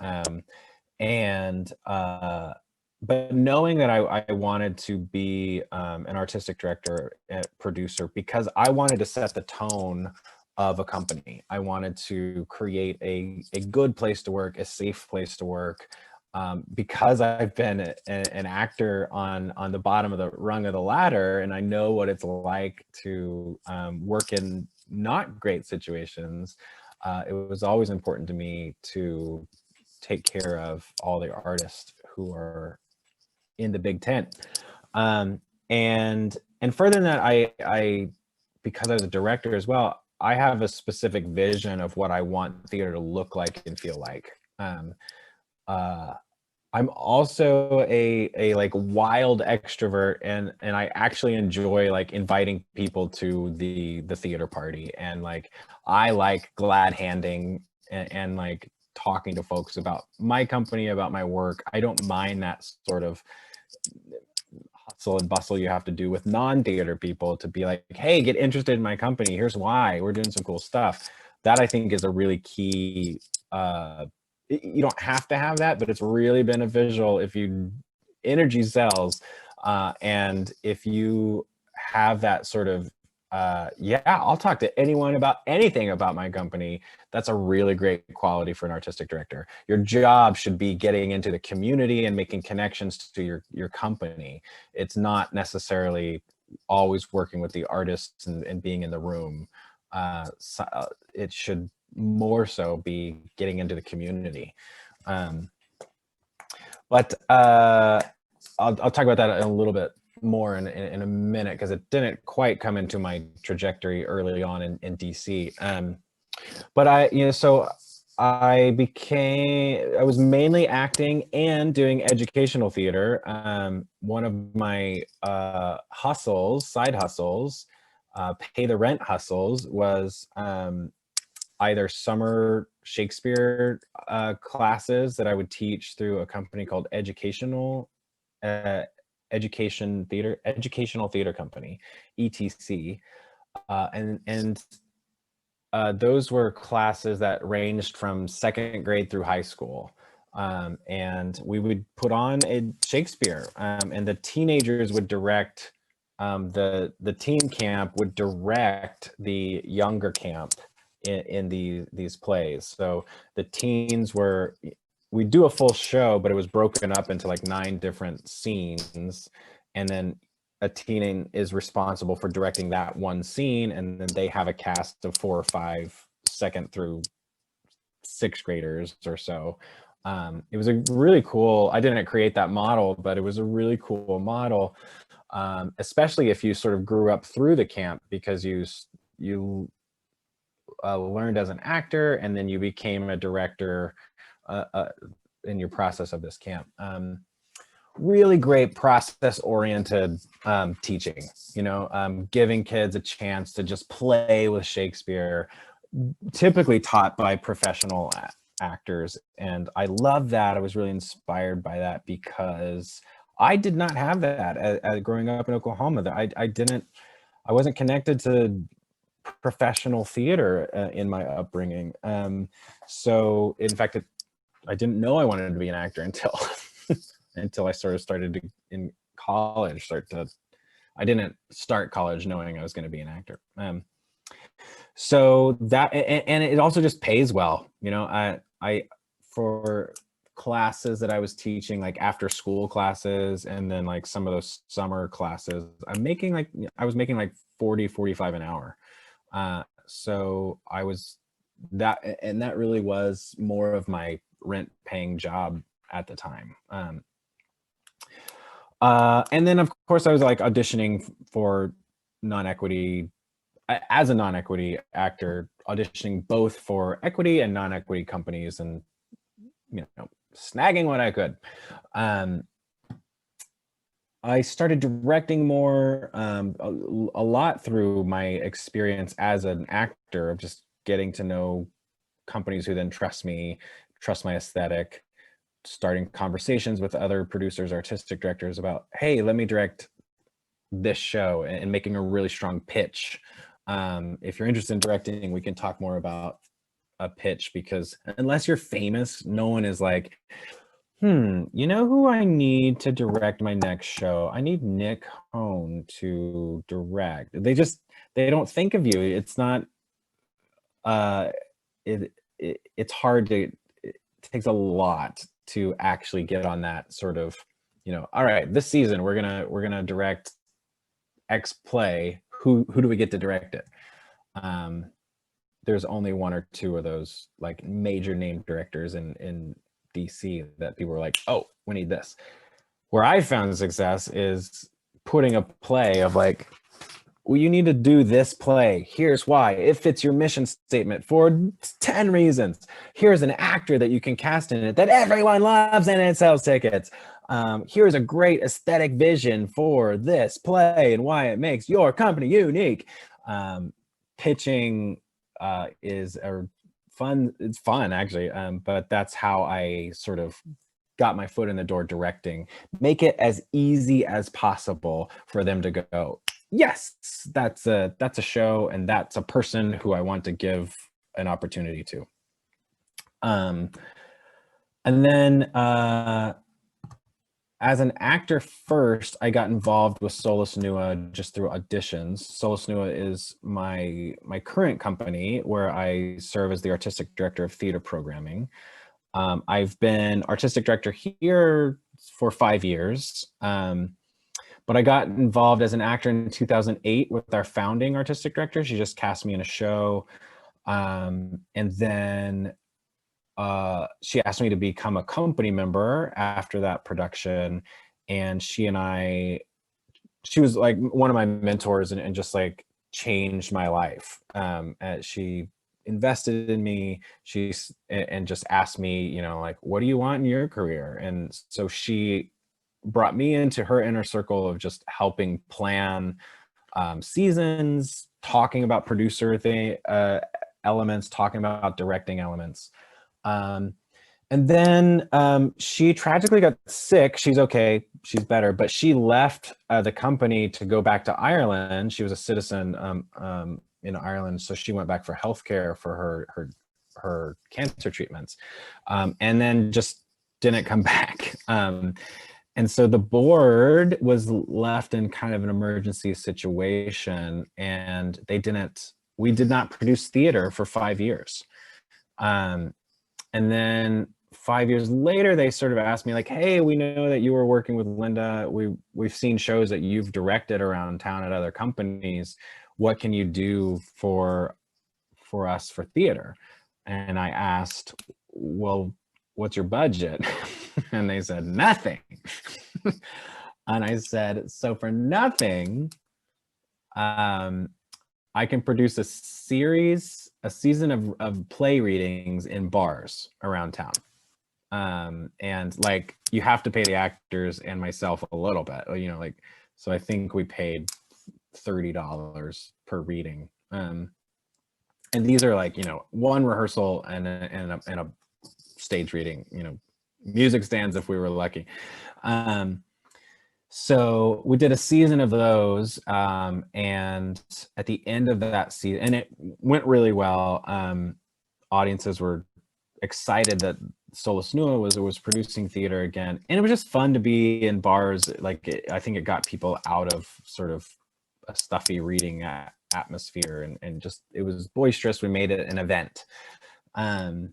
But knowing that I wanted to be an artistic director and producer, because I wanted to set the tone of a company. I wanted to create a good place to work, a safe place to work, because I've been an actor on the bottom of the rung of the ladder, and I know what it's like to work in not great situations. It was always important to me to take care of all the artists who are in the big tent. And further than that, I because I was a director as well, I have a specific vision of what I want theater to look like and feel like. I'm also a like wild extrovert, and I actually enjoy like inviting people to the theater party, and like I like glad handing and like talking to folks about my company, about my work. I don't mind that sort of hustle and bustle you have to do with non-theater people to be like, hey, get interested in my company. Here's why. We're doing some cool stuff. That I think is a really key. You don't have to have that, but it's really beneficial if you energy sells, and if you have that sort of yeah, I'll talk to anyone about anything about my company. That's a really great quality for an artistic director. Your job should be getting into the community and making connections to your company. It's not necessarily always working with the artists and being in the room. It should more so be getting into the community. But I'll talk about that a little bit more in a minute, because it didn't quite come into my trajectory early on in DC. But I was mainly acting and doing educational theater. One of my side hustles, pay the rent hustles, was either summer Shakespeare classes that I would teach through a company called Educational Theater Company, ETC, and those were classes that ranged from second grade through high school, and we would put on a Shakespeare, and the teenagers would direct. The teen camp would direct the younger camp in these plays. So the teens we do a full show, but it was broken up into like 9 different scenes, and then a teen is responsible for directing that one scene, and then they have a cast of 4 or 5 second through 6th graders or so. It was a really cool, I didn't create that model, but it was a really cool model, especially if you sort of grew up through the camp, because you learned as an actor, and then you became a director in your process of this camp. Really great process-oriented teaching, giving kids a chance to just play with Shakespeare, typically taught by professional actors. And I love that. I was really inspired by that, because I did not have that growing up in Oklahoma. I wasn't connected to professional theater in my upbringing. So in fact, I didn't know I wanted to be an actor until until I started in college. I didn't start college knowing I was going to be an actor. So that, and it also just pays well. I for classes that I was teaching, like after school classes, and then like some of those summer classes, I was making like 40, 45 an hour. So I was that, and that really was more of my rent paying job at the time. And then of course I was like auditioning for non-equity, as a non-equity actor, auditioning both for equity and non-equity companies, and snagging what I could. I started directing more, a lot through my experience as an actor, of just getting to know companies who then trust me, trust my aesthetic, starting conversations with other producers, artistic directors about, hey, let me direct this show, and making a really strong pitch. If you're interested in directing, we can talk more about a pitch, because unless you're famous, no one is like, you know who I need to direct my next show? I need Nick Hone to direct. They don't think of you. It's not, it's hard to, it takes a lot to actually get on that sort of, all right, this season we're gonna direct X play. Who do we get to direct it? There's only 1 or 2 of those like major name directors in DC that people were like, oh, we need this. Where I found success is putting a play of like, well, you need to do this play. Here's why. It fits your mission statement for 10 reasons. Here's an actor that you can cast in it that everyone loves and it sells tickets. Here's a great aesthetic vision for this play and why it makes your company unique. Pitching is it's fun actually, but that's how I sort of got my foot in the door directing. Make it as easy as possible for them to go, yes, that's a show and that's a person who I want to give an opportunity to. And then as an actor first, I got involved with Solus Nua just through auditions. Solus Nua is my current company where I serve as the artistic director of theater programming. I've been artistic director here for 5 years. But I got involved as an actor in 2008 with our founding artistic director. She just cast me in a show. And then she asked me to become a company member after that production. And she was like one of my mentors and just like changed my life. She invested in me. And just asked me, you know, like, what do you want in your career? And so she brought me into her inner circle of just helping plan seasons, talking about producer elements, talking about directing elements. And then she tragically got sick. She's okay, she's better, but she left the company to go back to Ireland. She was a citizen in Ireland, so she went back for healthcare for her cancer treatments, and then just didn't come back. And so the board was left in kind of an emergency situation, and we did not produce theater for 5 years. And then 5 years later, they sort of asked me like, hey, we know that you were working with Linda. We've seen shows that you've directed around town at other companies. What can you do for us for theater? And I asked, well, what's your budget? And they said, nothing. And I said, so for nothing, I can produce a season of play readings in bars around town. And like, you have to pay the actors and myself a little bit, you know, like, so I think we paid $30 per reading. And these are like, you know, one rehearsal and a stage reading, you know, music stands if we were lucky. So we did a season of those, and at the end of that season, and it went really well. Audiences were excited that Solus Nua was producing theater again, and it was just fun to be in bars. Like I think it got people out of sort of a stuffy reading atmosphere, and just it was boisterous. We made it an event. And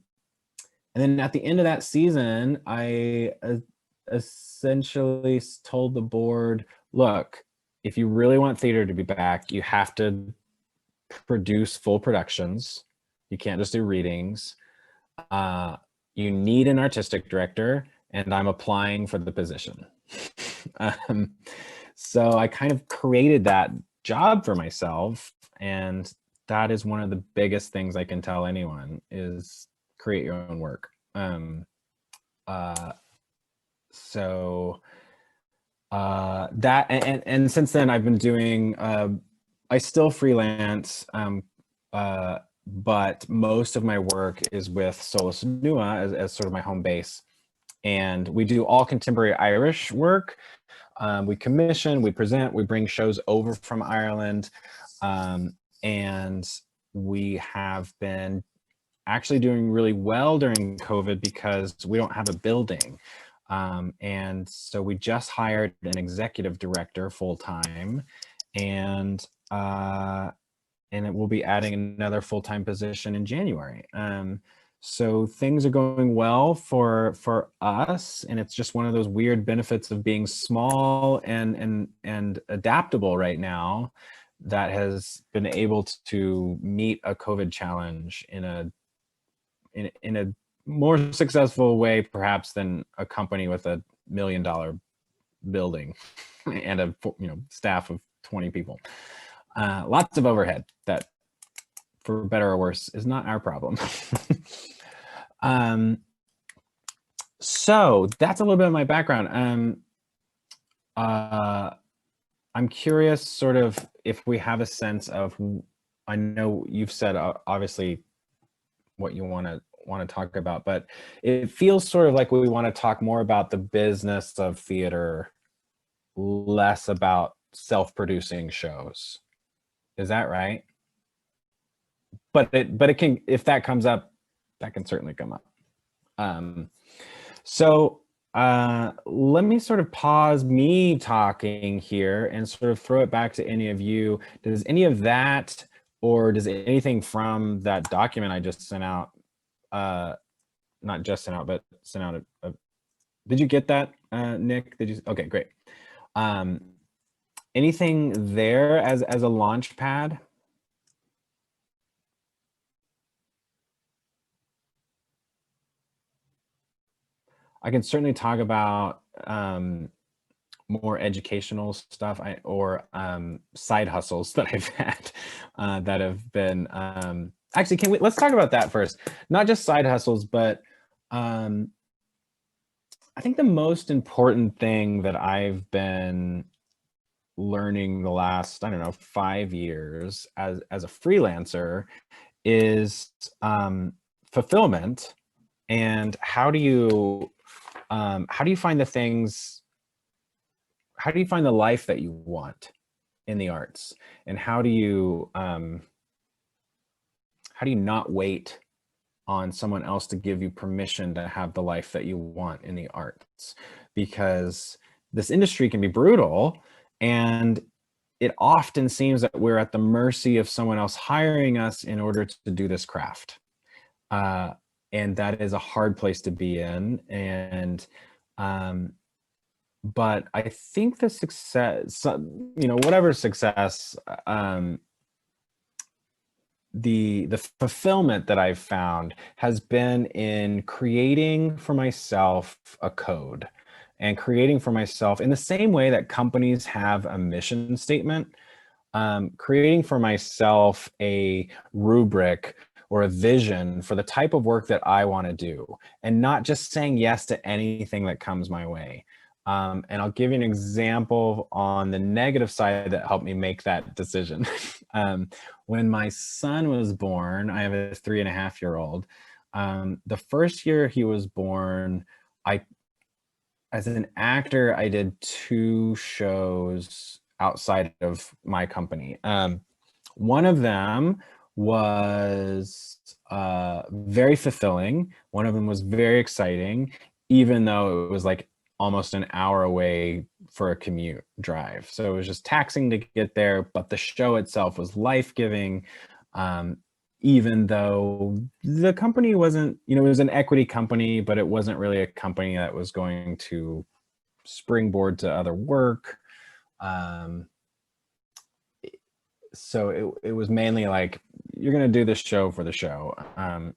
then at the end of that season, I essentially told the board, look, if you really want theater to be back, you have to produce full productions. You can't just do readings. You need an artistic director, and I'm applying for the position. So I kind of created that job for myself, and that is one of the biggest things I can tell anyone is create your own work. That and since then I've been doing I still freelance, but most of my work is with Solus Nua as sort of my home base, and we do all contemporary Irish work. We commission, we present, we bring shows over from Ireland, and we have been actually doing really well during COVID because we don't have a building. And so we just hired an executive director full-time, and it will be adding another full-time position in January. So things are going well for us, and it's just one of those weird benefits of being small and adaptable right now that has been able to meet a COVID challenge in a more successful way perhaps than a company with $1 million building and a staff of 20 people. Lots of overhead that, for better or worse, is not our problem. So that's a little bit of my background. I'm curious sort of if we have a sense of, I know you've said obviously what you want to talk about, but it feels sort of like we want to talk more about the business of theater, less about self-producing shows. Is that right? But it can, if that comes up, that can certainly come up. So let me sort of pause me talking here and sort of throw it back to any of you. Does any of that, or does anything from that document I just sent out, not just sent out, but sent out did you get that, Nick? Did you? Okay, great. Anything there as a launch pad? I can certainly talk about more educational stuff or side hustles that I've had that have been, actually, let's talk about that first. Not just side hustles, but I think the most important thing that I've been learning the last, I don't know, 5 years as a freelancer is fulfillment. And how do you find the things, how do you find the life that you want in the arts? And how do you not wait on someone else to give you permission to have the life that you want in the arts? Because this industry can be brutal, and it often seems that we're at the mercy of someone else hiring us in order to do this craft. And that is a hard place to be in. And, but I think the success, whatever success, the fulfillment that I've found has been in creating for myself a code, and creating for myself in the same way that companies have a mission statement, creating for myself a rubric or a vision for the type of work that I want to do, and not just saying yes to anything that comes my way. And I'll give you an example on the negative side that helped me make that decision. When my son was born, I have a 3.5-year-old. The first year he was born, as an actor, I did 2 shows outside of my company. One of them was very fulfilling. One of them was very exciting, even though it was like almost an hour away for a commute drive. So it was just taxing to get there, but the show itself was life-giving, even though the company wasn't, it was an equity company, but it wasn't really a company that was going to springboard to other work. So it was mainly like, you're going to do this show for the show,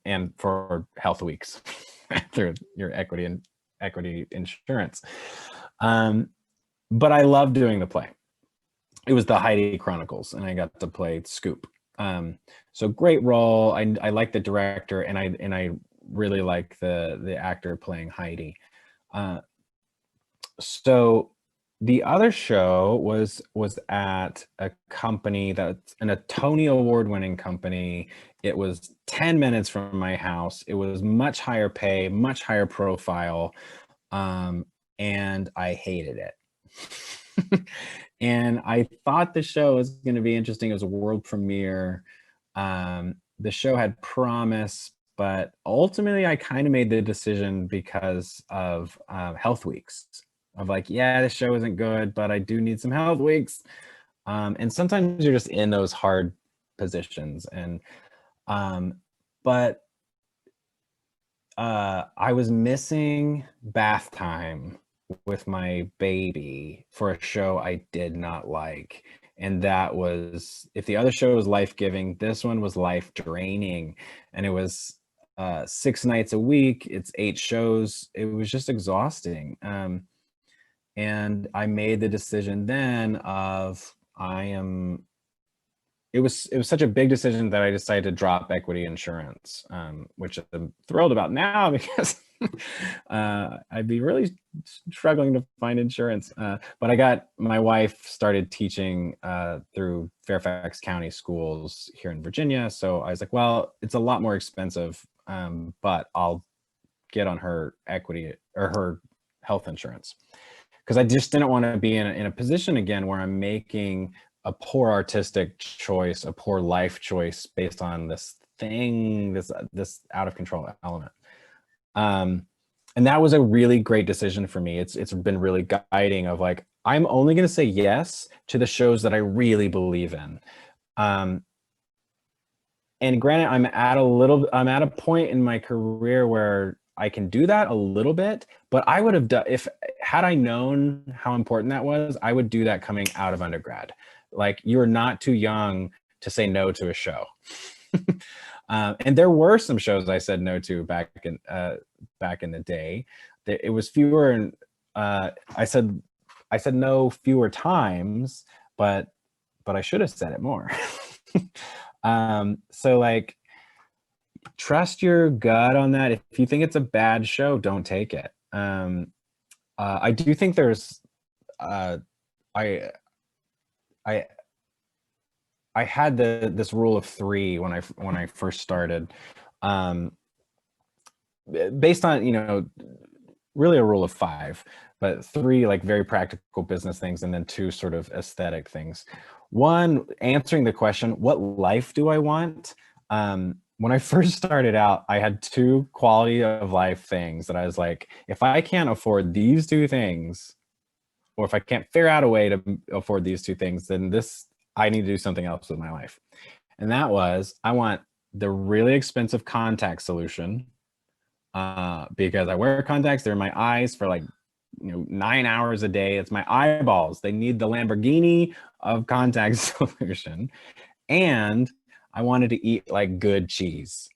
and for health weeks through your equity insurance. But I loved doing the play. It was the Heidi Chronicles, and I got to play Scoop. So great role. I like the director, and I really like the actor playing Heidi. So the other show was at a company that's a Tony Award-winning company. It was 10 minutes from my house. It was much higher pay, much higher profile, and I hated it. And I thought the show was going to be interesting. It was a world premiere. The show had promise, but ultimately I kind of made the decision because of health weeks. Of like, yeah, the show isn't good, but I do need some health weeks. And sometimes you're just in those hard positions. And but I was missing bath time with my baby for a show I did not like. And that was, if the other show was life-giving, this one was life-draining. And it was 6 nights a week. It's 8 shows. It was just exhausting. And I made the decision then of it was such a big decision that I decided to drop equity insurance, which I'm thrilled about now because I'd be really struggling to find insurance. But my wife started teaching through Fairfax County schools here in Virginia. So I was like, well, it's a lot more expensive, but I'll get on her equity or her health insurance. Because I just didn't want to be in a position again where I'm making a poor artistic choice, a poor life choice based on this thing, this out of control element. And that was a really great decision for me. It's been really guiding of like, I'm only going to say yes to the shows that I really believe in. And granted, I'm at a point in my career where I can do that a little bit, but I would have done, had I known how important that was, I would do that coming out of undergrad. Like, you're not too young to say no to a show. And there were some shows I said no to back in the day. It was fewer, and I said no fewer times, but I should have said it more. So like, trust your gut on that. If you think it's a bad show, don't take it. I do think there's I had this rule of 3 when I first started, based on, really a rule of 5, but 3 like very practical business things, and then 2 sort of aesthetic things. 1, answering the question, what life do I want? When I first started out, I had 2 quality of life things that I was like, if I can't afford these 2 things, or if I can't figure out a way to afford these 2 things, then I need to do something else with my life. And that was, I want the really expensive contact solution, because I wear contacts, they're in my eyes for like 9 hours a day. It's my eyeballs. They need the Lamborghini of contact solution. And I wanted to eat like good cheese.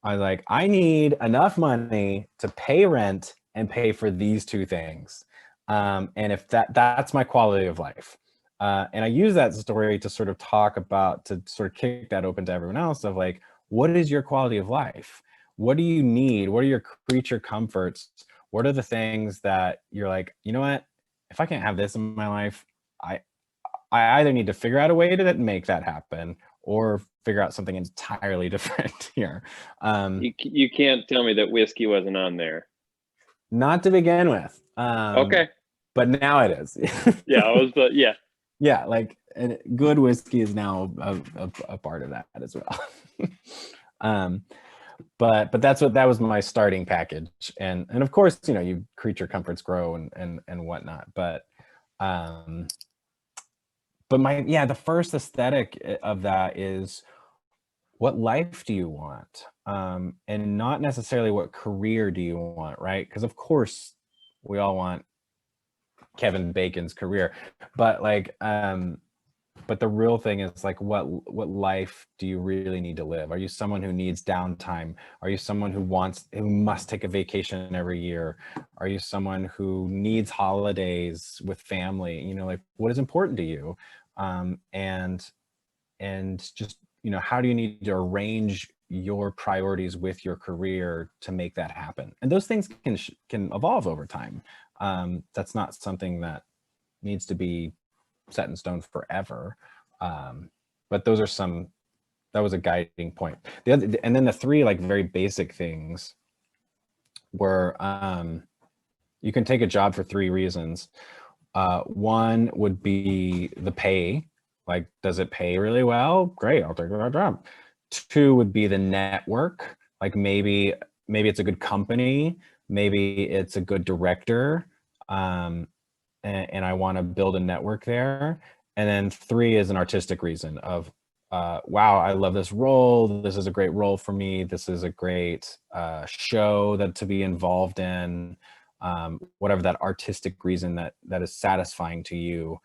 I was like, I need enough money to pay rent and pay for these 2 things. And if that's my quality of life. And I use that story to sort of to sort of kick that open to everyone else of like, what is your quality of life? What do you need? What are your creature comforts? What are the things that you're like, you know what? If I can't have this in my life, I either need to figure out a way to make that happen, or figure out something entirely different here. You can't tell me that whiskey wasn't on there. Not to begin with. Okay. But now it is. Yeah. Yeah, like, and good whiskey is now a part of that as well. But that was my starting package, and of course, you creature comforts grow and whatnot. But the first aesthetic of that is, what life do you want, and not necessarily what career do you want, right? Because of course we all want Kevin Bacon's career, but like, but the real thing is like, what life do you really need to live? Are you someone who needs downtime? Are you someone who must take a vacation every year? Are you someone who needs holidays with family? Like, what is important to you? And just, how do you need to arrange your priorities with your career to make that happen? And those things can evolve over time. That's not something that needs to be set in stone forever. But that was a guiding point. And then the 3 like very basic things were, you can take a job for 3 reasons. 1 would be the pay. Like, does it pay really well? Great, I'll take that job. 2 would be the network. Like, maybe it's a good company, maybe it's a good director, and I want to build a network there. And then 3 is an artistic reason of, wow, I love this role. This is a great role for me. This is a great show to be involved in. Whatever that artistic reason that is satisfying to you.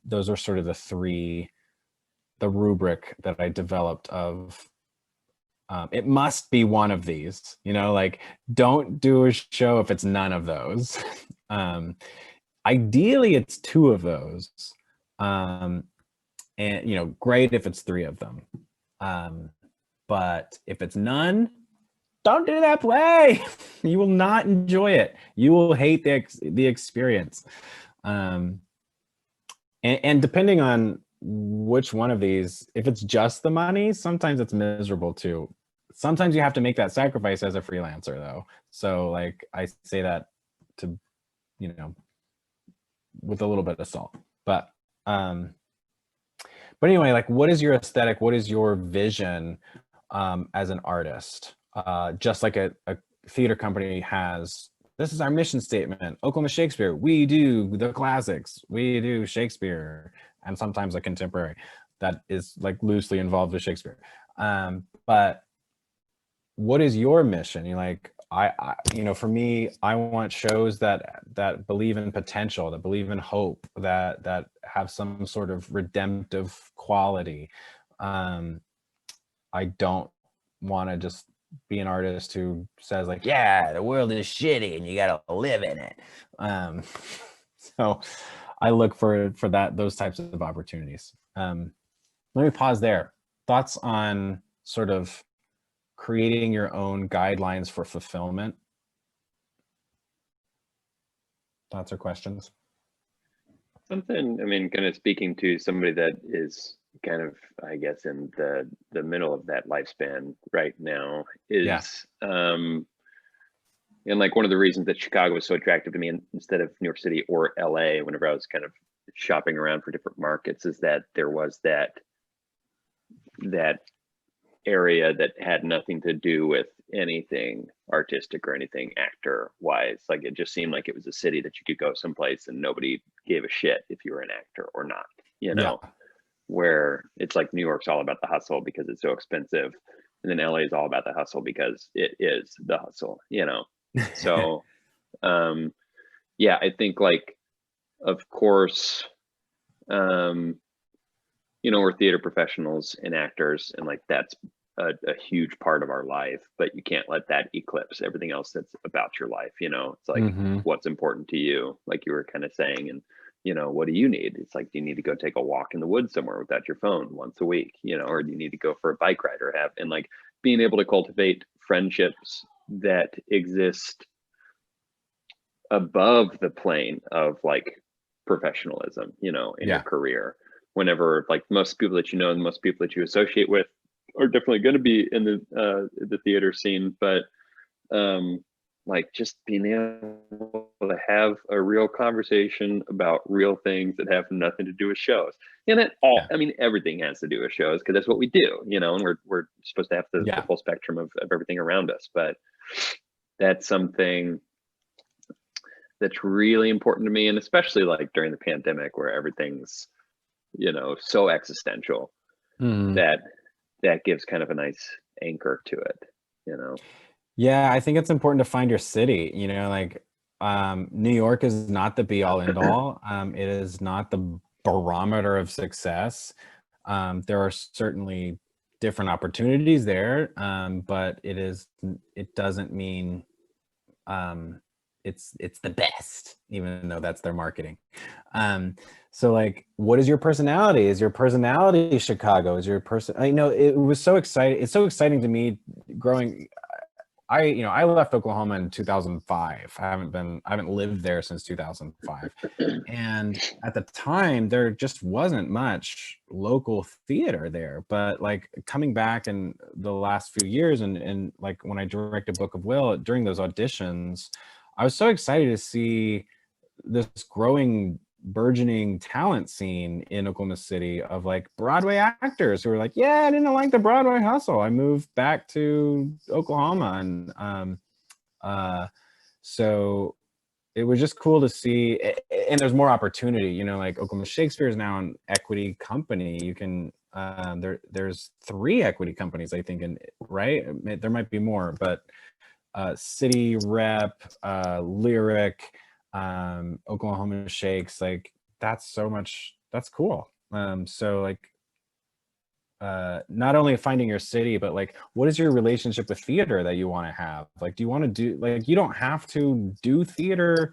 Those are sort of the rubric that I developed of It must be one of these, like don't do a show if it's none of those. Ideally it's two of those. And great if it's three of them. But if it's none, don't do that play. You will not enjoy it. You will hate the experience. And depending on which one of these, if it's just the money, sometimes it's miserable too. Sometimes you have to make that sacrifice as a freelancer though. So like I say that to, with a little bit of salt. But anyway, like what is your aesthetic? What is your vision as an artist? Just like a theater company has, this is our mission statement, Oklahoma Shakespeare, we do the classics, we do Shakespeare, and sometimes a contemporary that is like loosely involved with Shakespeare. But what is your mission? You're like, I for me, I want shows that believe in potential, that believe in hope, that have some sort of redemptive quality. I don't want to just be an artist who says like, yeah, the world is shitty and you gotta live in it. So I look for those types of opportunities. Let me pause there. Thoughts on sort of creating your own guidelines for fulfillment? Thoughts or questions? Something, I mean, kind of speaking to somebody that is kind of, I guess, in the middle of that lifespan right now is, and like one of the reasons that Chicago was so attractive to me instead of New York City or LA, whenever I was kind of shopping around for different markets, is that there was that area that had nothing to do with anything artistic or anything actor wise. Like it just seemed like it was a city that you could go someplace and nobody gave a shit if you were an actor or not, where it's like New York's all about the hustle because it's so expensive, and then LA is all about the hustle because it is the hustle, so I think like, of course, we're theater professionals and actors, and like that's a huge part of our life, but you can't let that eclipse everything else that's about your life. It's like, what's important to you, like you were kind of saying, and what do you need? It's like, do you need to go take a walk in the woods somewhere without your phone once a week, or do you need to go for a bike ride or have, and like being able to cultivate friendships that exist above the plane of like professionalism, in your career. Whenever like most people that and most people that you associate with are definitely going to be in the theater scene, but like just being able to have a real conversation about real things that have nothing to do with shows, and it all, I mean, everything has to do with shows because that's what we do, and we're supposed to have the full spectrum of everything around us. But that's something that's really important to me, and especially like during the pandemic where everything's so existential, that gives kind of a nice anchor to it. Yeah, I think it's important to find your city. Like New York is not the be all end all. It is not the barometer of success. There are certainly different opportunities there, but it doesn't mean it's the best, even though that's their marketing. So like, what is your personality? Is your personality Chicago? Is your person, it was so exciting. It's so exciting to me growing. I left Oklahoma in 2005. I haven't lived there since 2005. And at the time there just wasn't much local theater there, but like coming back in the last few years and like when I directed Book of Will, during those auditions, I was so excited to see this growing, burgeoning talent scene in Oklahoma City of like Broadway actors who were like, yeah, I didn't like the Broadway hustle. I moved back to Oklahoma. And so it was just cool to see. And there's more opportunity, like Oklahoma Shakespeare is now an equity company. You can, there's 3 equity companies, I think, right? There might be more, but City Rep, Lyric, Oklahoma Shakes, like that's cool. So like not only finding your city, but like, what is your relationship with theater that you want to have? Like, do you want to do, like, you don't have to do theater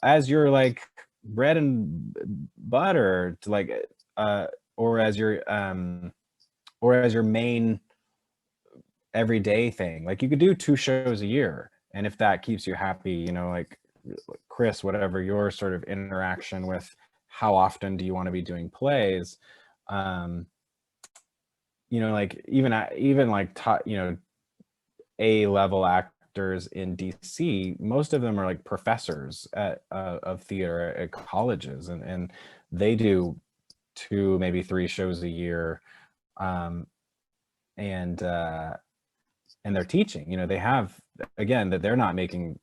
as your like bread and butter to like, or as your main everyday thing. Like, you could do 2 shows a year, and if that keeps you happy, you know, like Chris, whatever your sort of interaction with how often do you want to be doing plays, you know, like even like you know, A-level actors in DC, most of them are like professors of theater at colleges, and they do 2, maybe 3 shows a year, and they're teaching. You know, they have, again, that they're not making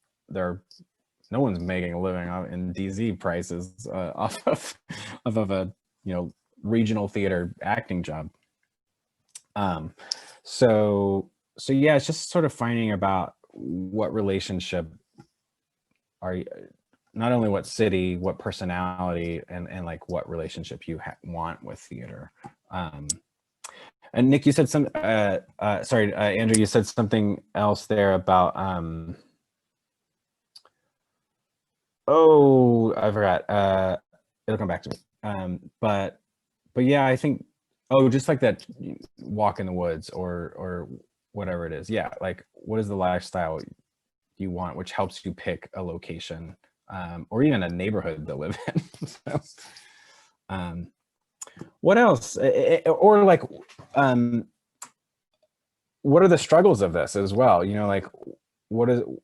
no one's making a living in DZ prices off of a, you know, regional theater acting job. So yeah, it's just sort of finding about what relationship are you, not only what city, what personality, and like what relationship you want with theater. And Nick, you said sorry, Andrew, you said something else there about, oh, I forgot. It'll come back to me. But yeah, I think, oh, just like that walk in the woods or whatever it is. Yeah, like, what is the lifestyle you want, which helps you pick a location, or even a neighborhood to live in. So, what else? Or like, what are the struggles of this as well? You know, like, what do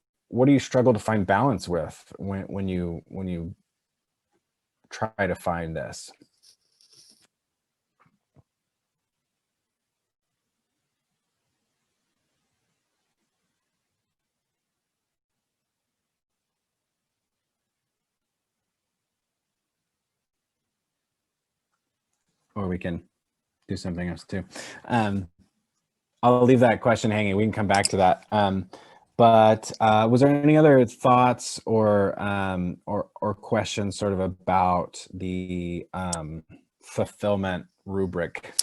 you struggle to find balance with when you try to find this? Or we can do something else too. I'll leave that question hanging. We can come back to that. But was there any other thoughts or questions sort of about the fulfillment rubric?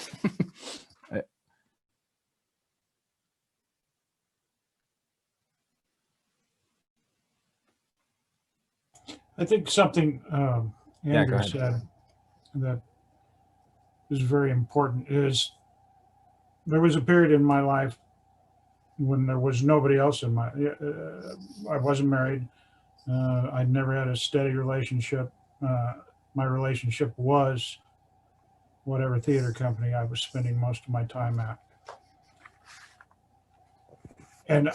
I think something Yeah, go Andrew ahead. said that is very important is there was a period in my life when there was nobody else in my, I wasn't married. I'd never had a steady relationship. My relationship was whatever theater company I was spending most of my time at. And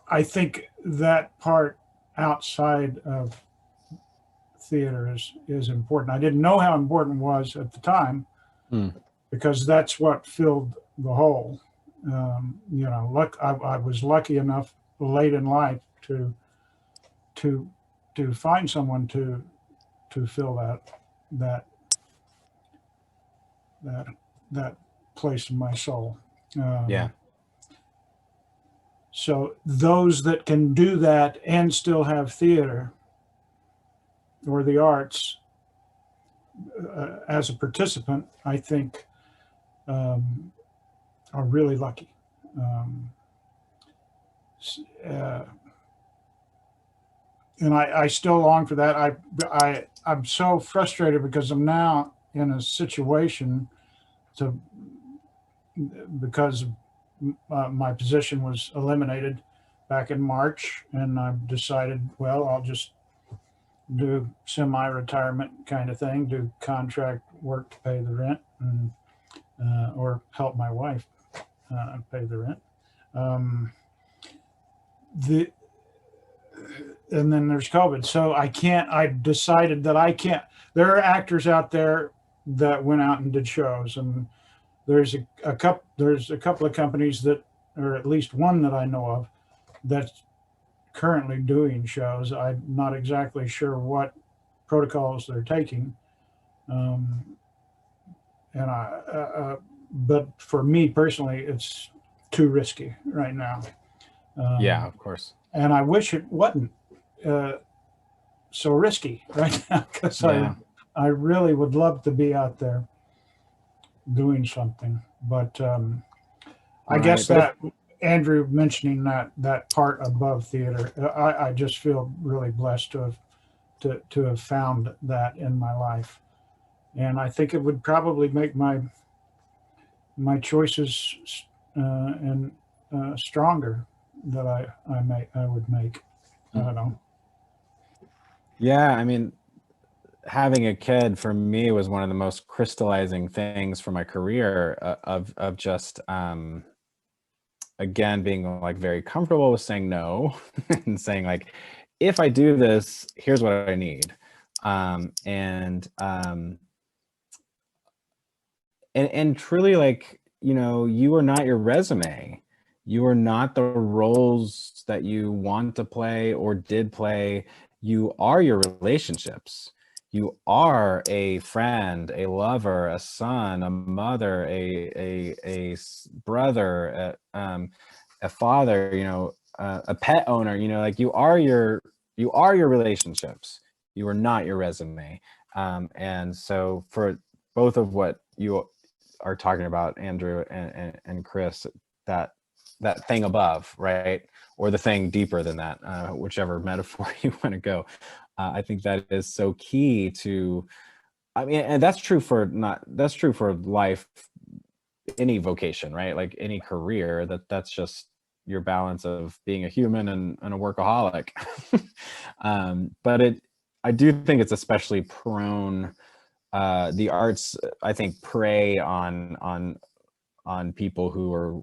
I think that part outside of theater is important. I didn't know how important it was at the time, because that's what filled the hole. You know, I was lucky enough late in life to find someone to fill that place in my soul. Yeah. So those that can do that and still have theater or the arts as a participant, I think are really lucky. And I still long for that. I'm so frustrated because I'm now in a situation because my position was eliminated back in March, and I've decided, well, I'll just do semi-retirement kind of thing, do contract work to pay the rent, and or help my wife pay the rent. And then there's COVID. So I've decided that I can't. There are actors out there that went out and did shows, and there's a couple of companies that, or at least one that I know of, that's currently doing shows. I'm not exactly sure what protocols they're taking. But for me personally, it's too risky right now. Yeah, of course. And I wish it wasn't so risky right now, because I really would love to be out there doing something. But I Right, guess but that Andrew mentioning that part above theater, I just feel really blessed to have found that in my life, and I think it would probably make my choices and stronger that I would make. I don't know. yeah, I mean, having a kid for me was one of the most crystallizing things for my career, of just again being like very comfortable with saying no and saying like, if I do this, here's what I need. And truly, like, you are not your resume. You are not the roles that you want to play or did play. You are your relationships. You are a friend, a lover, a son, a mother, a brother, a father, a pet owner, like you are your relationships. You are not your resume. And so for both of what you are talking about, Andrew and Chris, that thing above, right, or the thing deeper than that, whichever metaphor you want to go, I think that is so key to, I mean, and that's true for life, any vocation, right, like any career, that's just your balance of being a human and a workaholic. But I do think it's especially prone, the arts, I think, prey on people who are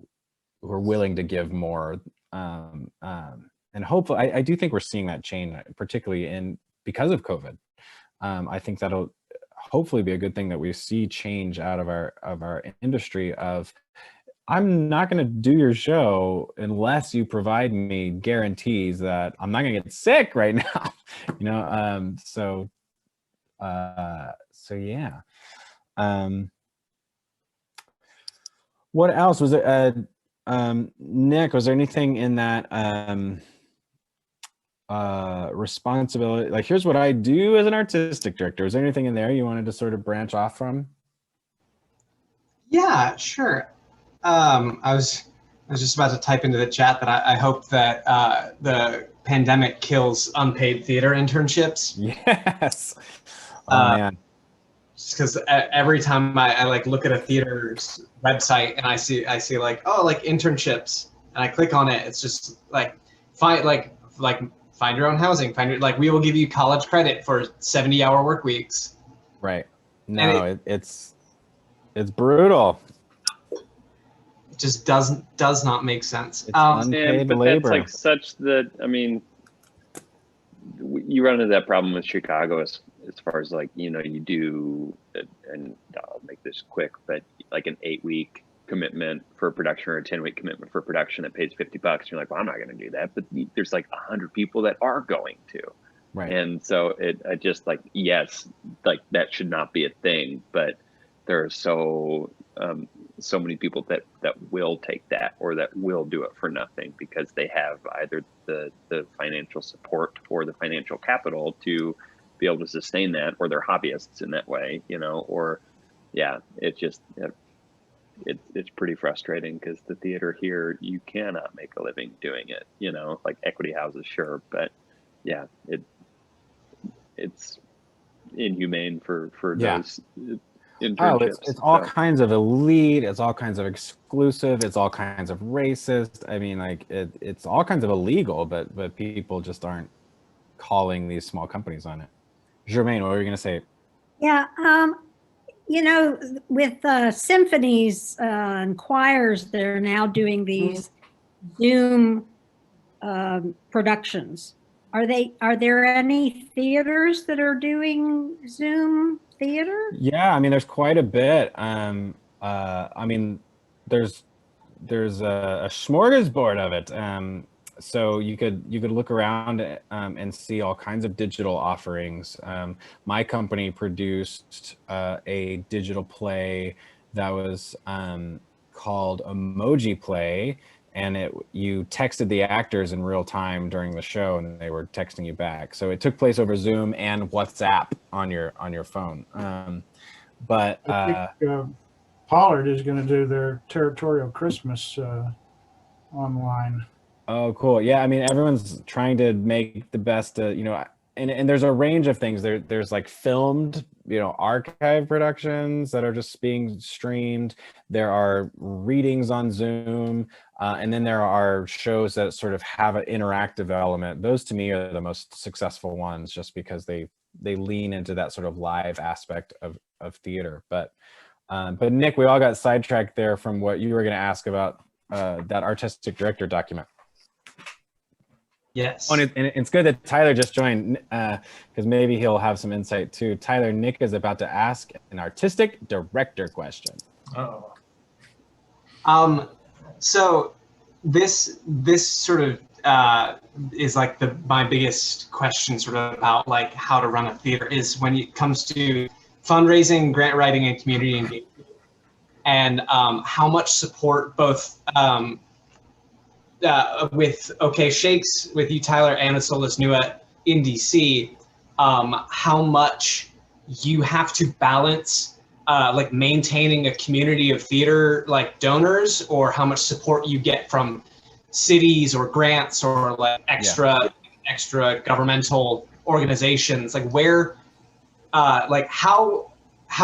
willing to give more, and hopefully, I do think we're seeing that change, particularly because of COVID. I think that'll hopefully be a good thing, that we see change out of our industry of, I'm not going to do your show unless you provide me guarantees that I'm not going to get sick right now. So yeah. What else was there? Nick, was there anything in that responsibility? Like, here's what I do as an artistic director. Is there anything in there you wanted to sort of branch off from? Yeah, sure. I was just about to type into the chat that I hope that the pandemic kills unpaid theater internships. Yes. Oh man. Just because every time I like look at a theater's website and I see like, oh, like internships, and I click on it, it's just like find your own housing, like, we will give you college credit for 70-hour work weeks. Right. No, it's brutal. It just does not make sense. It's unpaid but labor. that's like such that, I mean, you run into that problem with Chicago as far as like, you do, and I'll make this quick, but like an 8-week commitment for production or a 10-week commitment for production that pays $50. You're like, well, I'm not going to do that. But there's like 100 people that are going to. Right. And so I just like, yes, like that should not be a thing, but there are so many people that will take that, or that will do it for nothing, because they have either the financial support or the financial capital to be able to sustain that, or they're hobbyists in that way, or yeah, it's just, it's pretty frustrating, because the theater here, you cannot make a living doing it, like equity houses, sure, but yeah, it's inhumane for those internships. It's all kinds of elite, it's all kinds of exclusive, it's all kinds of racist. I mean, like it's all kinds of illegal, but people just aren't calling these small companies on it. Jermaine, what were you going to say? Yeah, with symphonies and choirs, they're now doing these Zoom productions. Are there any theaters that are doing Zoom theater? Yeah, I mean, there's quite a bit. I mean, there's a smorgasbord of it. So you could look around and see all kinds of digital offerings. My company produced a digital play that was called Emoji Play, and you texted the actors in real time during the show, and they were texting you back. So it took place over Zoom and WhatsApp on your phone. I think Pollard is going to do their territorial Christmas online. Oh, cool. Yeah, I mean, everyone's trying to make the best, you know, and there's a range of things. There's like filmed, you know, archive productions that are just being streamed. There are readings on Zoom, and then there are shows that sort of have an interactive element. Those to me are the most successful ones, just because they lean into that sort of live aspect of theater. But Nick, we all got sidetracked there from what you were going to ask about that artistic director document. Yes. Oh, and it's good that Tyler just joined, because maybe he'll have some insight too. Tyler, Nick is about to ask an artistic director question. Uh-oh. So this sort of is like my biggest question, sort of about like how to run a theater, is when it comes to fundraising, grant writing, and community engagement, and how much support both with OK Shakes, with you, Tyler, and with Solus Nua in DC, how much you have to balance like maintaining a community of theater like donors, or how much support you get from cities or grants or like extra governmental organizations, like where like how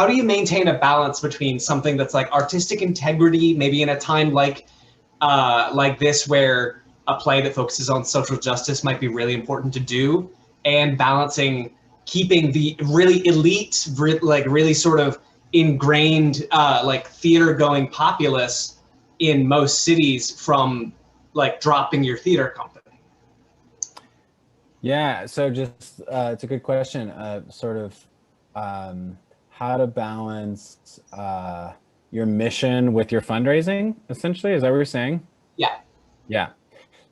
do you maintain a balance between something that's like artistic integrity, maybe in a time like this, where a play that focuses on social justice might be really important to do, and balancing keeping the really elite, like really sort of ingrained like theater going populace in most cities from like dropping your theater company? Yeah, so just it's a good question. Sort of how to balance your mission with your fundraising, essentially. Is that what you're saying? Yeah. Yeah.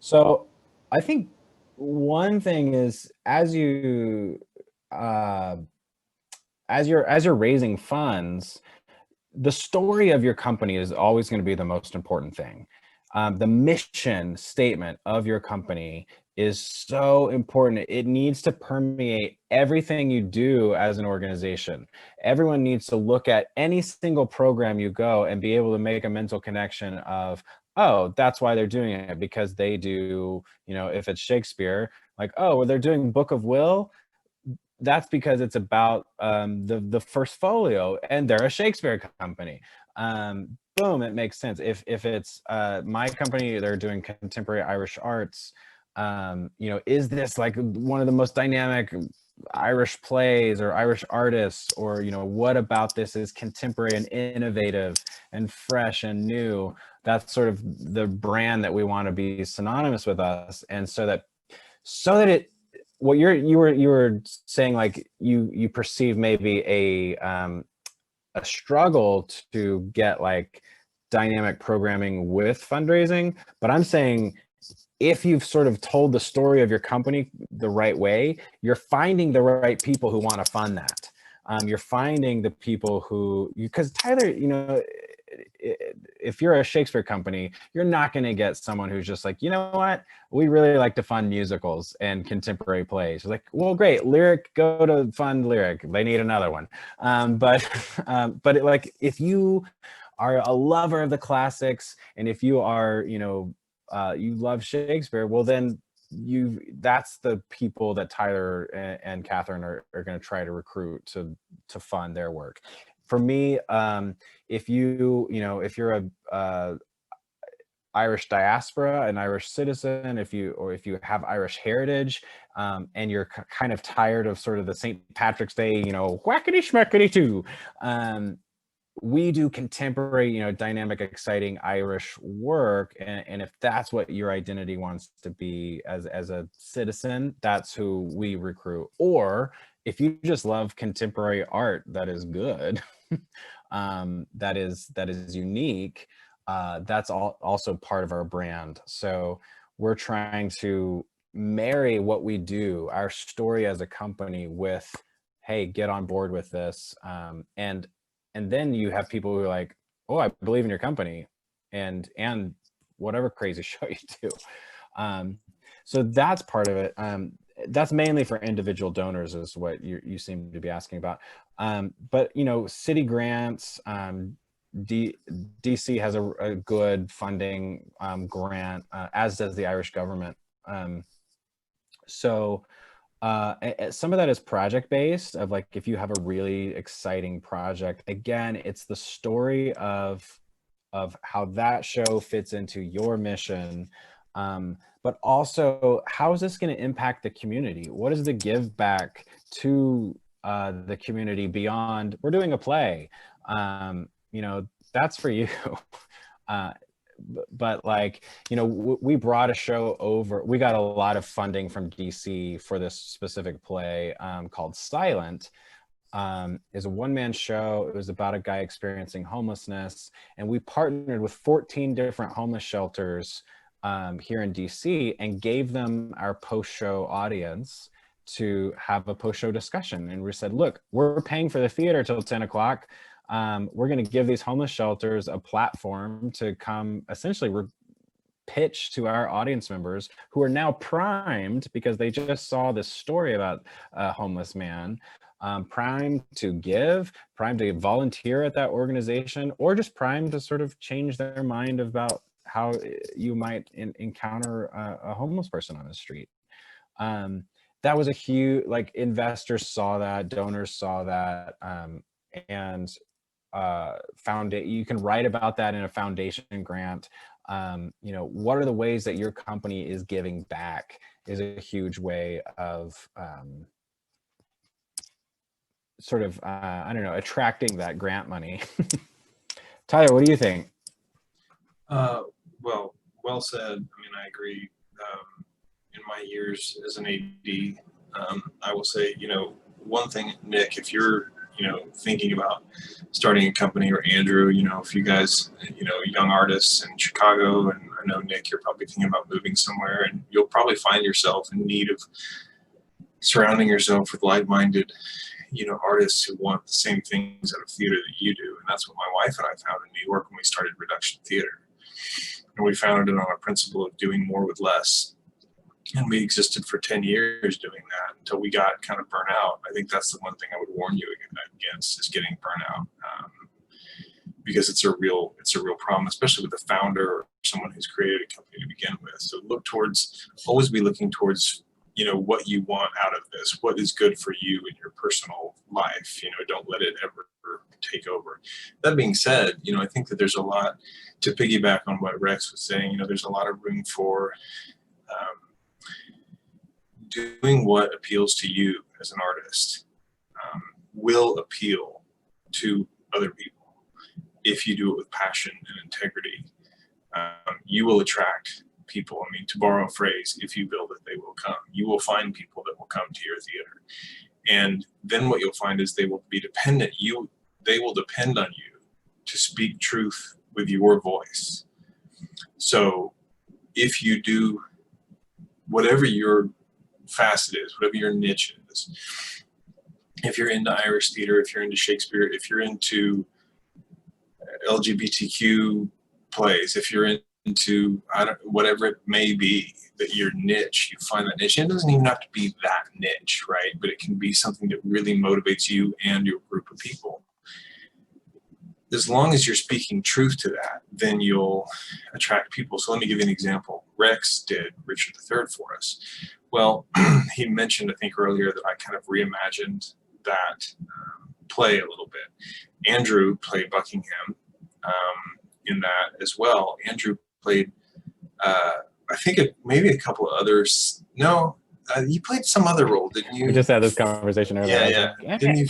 So I think one thing is, as you're raising funds, the story of your company is always going to be the most important thing. The mission statement of your company is so important. It needs to permeate everything you do as an organization. Everyone needs to look at any single program you go and be able to make a mental connection of, oh, that's why they're doing it, because they do, you know, if it's Shakespeare, like, oh, well, they're doing Book of Will. That's because it's about the first folio, and they're a Shakespeare company. Boom, it makes sense. If it's my company, they're doing contemporary Irish arts. You know, is this like one of the most dynamic Irish plays or Irish artists, or, you know, what about this is contemporary and innovative and fresh and new? That's sort of the brand that we want to be synonymous with us. And so that it, what you were saying, like you perceive maybe a struggle to get like dynamic programming with fundraising, but I'm saying, if you've sort of told the story of your company the right way, you're finding the right people who want to fund that. You're finding the people who, because Tyler, you know, if you're a Shakespeare company, you're not going to get someone who's just like, you know what, we really like to fund musicals and contemporary plays. It's like, well, great, Lyric, go to fund Lyric. They need another one. But like, if you are a lover of the classics, and if you are, you know, you love Shakespeare, well, then that's the people that Tyler and Catherine are going to try to recruit to fund their work. For me, if you're a Irish diaspora, an Irish citizen, if you have Irish heritage, and you're kind of tired of sort of the St. Patrick's Day, you know, whackity schmackity too. We do contemporary, you know, dynamic, exciting Irish work, and if that's what your identity wants to be as a citizen, that's who we recruit. Or if you just love contemporary art that is good, that is unique, that's also part of our brand. So we're trying to marry what we do, our story as a company, with, hey, get on board with this, and then you have people who are like, oh, I believe in your company, and whatever crazy show you do. So that's part of it. That's mainly for individual donors, is what you seem to be asking about. But, you know, city grants, DC has a good funding grant, as does the Irish government. So some of that is project based, of like, if you have a really exciting project, again, it's the story of how that show fits into your mission, but also how is this going to impact the community? What is the give back to the community beyond we're doing a play? You know, that's for you. But like, you know, we brought a show over. We got a lot of funding from DC for this specific play called Silent. Is a one-man show. It was about a guy experiencing homelessness, and we partnered with 14 different homeless shelters here in DC and gave them our post-show audience to have a post-show discussion. And we said, look, we're paying for the theater till 10 o'clock. We're going to give these homeless shelters a platform to come essentially pitch to our audience members who are now primed because they just saw this story about a homeless man, primed to give, primed to volunteer at that organization, or just primed to sort of change their mind about how you might encounter a homeless person on the street. That was a huge, like, investors saw that, donors saw that, and found it. You can write about that in a foundation grant. You know, what are the ways that your company is giving back is a huge way of sort of, I don't know, attracting that grant money. Tyler, what do you think? Well said. I mean, I agree. In my years as an AD, I will say, you know, one thing, Nick, if you're, you know, thinking about starting a company, or Andrew, you know, if you guys, you know, young artists in Chicago, and I know, Nick, you're probably thinking about moving somewhere, and you'll probably find yourself in need of surrounding yourself with like-minded, you know, artists who want the same things out of theater that you do. And that's what my wife and I found in New York when we started Reduction Theater. And we founded it on a principle of doing more with less. And we existed for 10 years doing that until we got kind of burnt out. I think that's the one thing I would warn you against, is getting burnt out, because it's a real problem, especially with the founder or someone who's created a company to begin with. So always be looking towards, you know, what you want out of this, what is good for you in your personal life. You know, don't let it ever take over. That being said, you know, I think that there's a lot to piggyback on what Rex was saying. You know, there's a lot of room for doing what appeals to you as an artist will appeal to other people if you do it with passion and integrity. You will attract people. I mean, to borrow a phrase, if you build it, they will come. You will find people that will come to your theater. And then what you'll find is they will be dependent. They will depend on you to speak truth with your voice. So if you do whatever your facet is, whatever your niche is, if you're into Irish theater, if you're into Shakespeare, if you're into LGBTQ plays, if you're into whatever it may be, that your niche, you find that niche. It doesn't even have to be that niche, right? But it can be something that really motivates you and your group of people. As long as you're speaking truth to that, then you'll attract people. So let me give you an example. Rex did Richard III for us. Well, he mentioned, I think earlier, that I kind of reimagined that play a little bit. Andrew played Buckingham in that as well. Andrew played, I think maybe a couple of others. No, you played some other role, didn't you? We just had this conversation earlier. Yeah. Didn't you?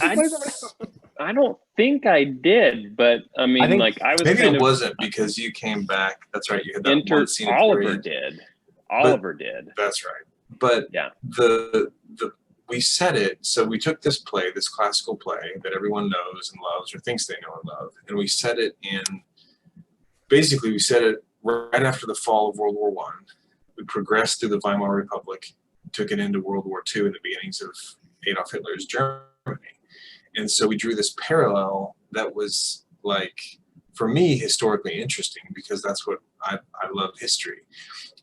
I don't think I did, but I mean, I was maybe kind it of wasn't because you came back. That's right. You had that one scene. Oliver did. Oliver did. That's right. But yeah, we set it, so we took this play, this classical play that everyone knows and loves, or thinks they know and love, and we set it right after the fall of World War I. We progressed through the Weimar Republic, took it into World War II and the beginnings of Adolf Hitler's Germany. And so we drew this parallel that was, like, for me, historically interesting, because that's what I love history.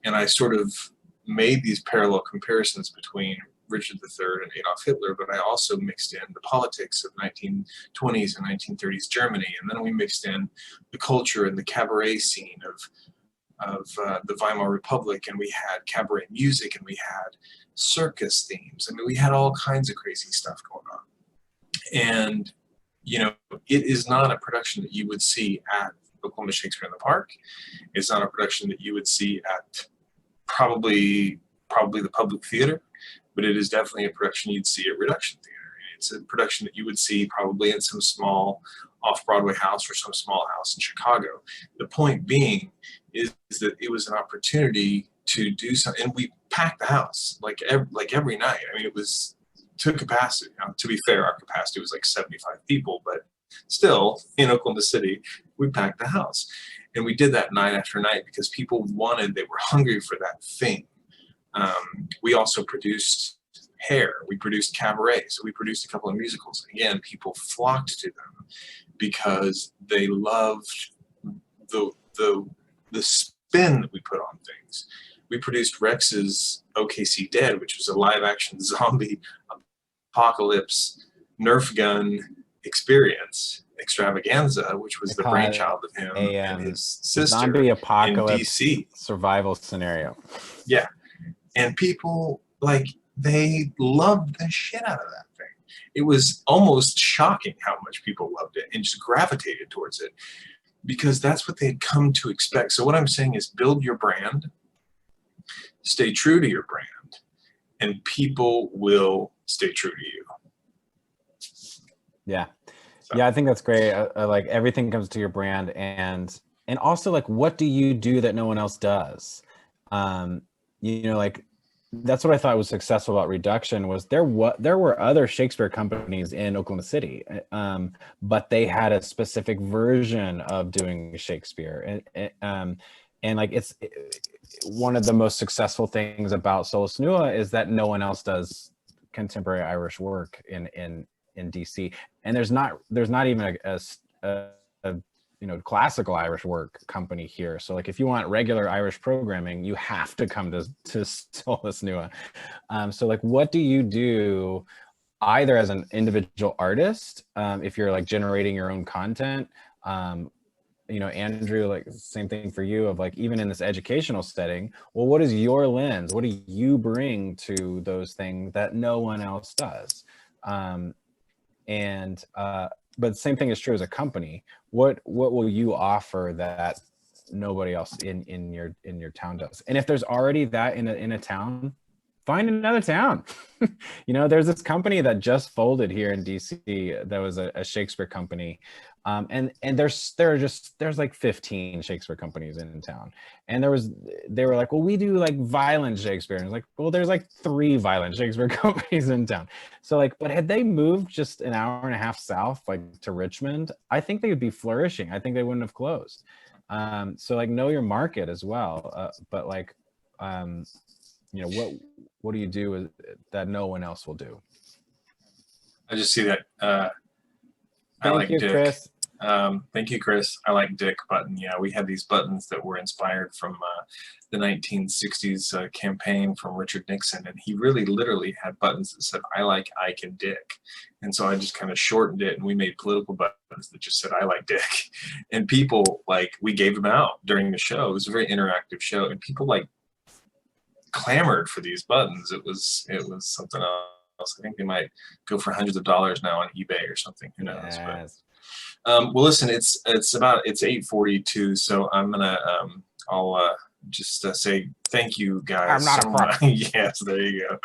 And I sort of made these parallel comparisons between Richard III and Adolf Hitler, but I also mixed in the politics of 1920s and 1930s Germany, and then we mixed in the culture and the cabaret scene of the Weimar Republic, and we had cabaret music, and we had circus themes. I mean, we had all kinds of crazy stuff going on. And, you know, it is not a production that you would see at Oklahoma Shakespeare in the Park. It's not a production that you would see at probably the Public Theater, but it is definitely a production you'd see at Reduction Theater. It's a production that you would see probably in some small off-Broadway house or some small house in Chicago. The point being is that it was an opportunity to do something, and we packed the house like every night. I mean, it was to capacity. Now, to be fair, our capacity was like 75 people, but still, in Oklahoma City, we packed the house. And we did that night after night because people they were hungry for that thing. We also produced hair, we produced cabaret, so we produced a couple of musicals. Again, people flocked to them because they loved the spin that we put on things. We produced Rex's OKC Dead, which was a live-action zombie apocalypse Nerf gun extravaganza, which was the brainchild of him and his sister zombie apocalypse in DC. Survival scenario. Yeah, and people they loved the shit out of that thing. It was almost shocking how much people loved it and just gravitated towards it because that's what they'd come to expect. So what I'm saying is build your brand, stay true to your brand, and people will stay true to you. Yeah. Yeah, I think that's great. Like everything comes to your brand, and also like, what do you do that no one else does? You know, like that's what I thought was successful about Reduction was there were other Shakespeare companies in Oklahoma City, but they had a specific version of doing Shakespeare, and like it's one of the most successful things about Solus Nua is that no one else does contemporary Irish work in DC, and there's not even a you know, classical Irish work company here. So like if you want regular Irish programming, you have to come to Solus Nua. So like, what do you do either as an individual artist, if you're like generating your own content, you know, Andrew, like same thing for you of like, even in this educational setting, well, what is your lens? What do you bring to those things that no one else does? But the same thing is true as a company. What will you offer that nobody else in your town does? And if there's already that in a town, find another town. You know, there's this company that just folded here in DC that was a Shakespeare company. And there's like 15 Shakespeare companies in town. And they were like, well, we do like violent Shakespeare. And it's like, well, there's like 3 violent Shakespeare companies in town. So like, but had they moved just an hour and a half south, like to Richmond, I think they would be flourishing. I think they wouldn't have closed. So like, know your market as well. But like, you know, what do you do that no one else will do? I just see that. I Thank like you, Dick. Chris. Thank you, Chris. I like Dick button. Yeah, we had these buttons that were inspired from the 1960s campaign from Richard Nixon, and he really literally had buttons that said, I like Ike and Dick. And so I just kind of shortened it, and we made political buttons that just said, I like Dick. And people, like, we gave them out during the show. It was a very interactive show, and people, like, clamored for these buttons. It was something else. I think they might go for hundreds of dollars now on eBay or something. Who knows? Yes. But, well, listen, it's 8:42, so I'm gonna I'll just say thank you guys. I'm not a pro. Yes, there you go.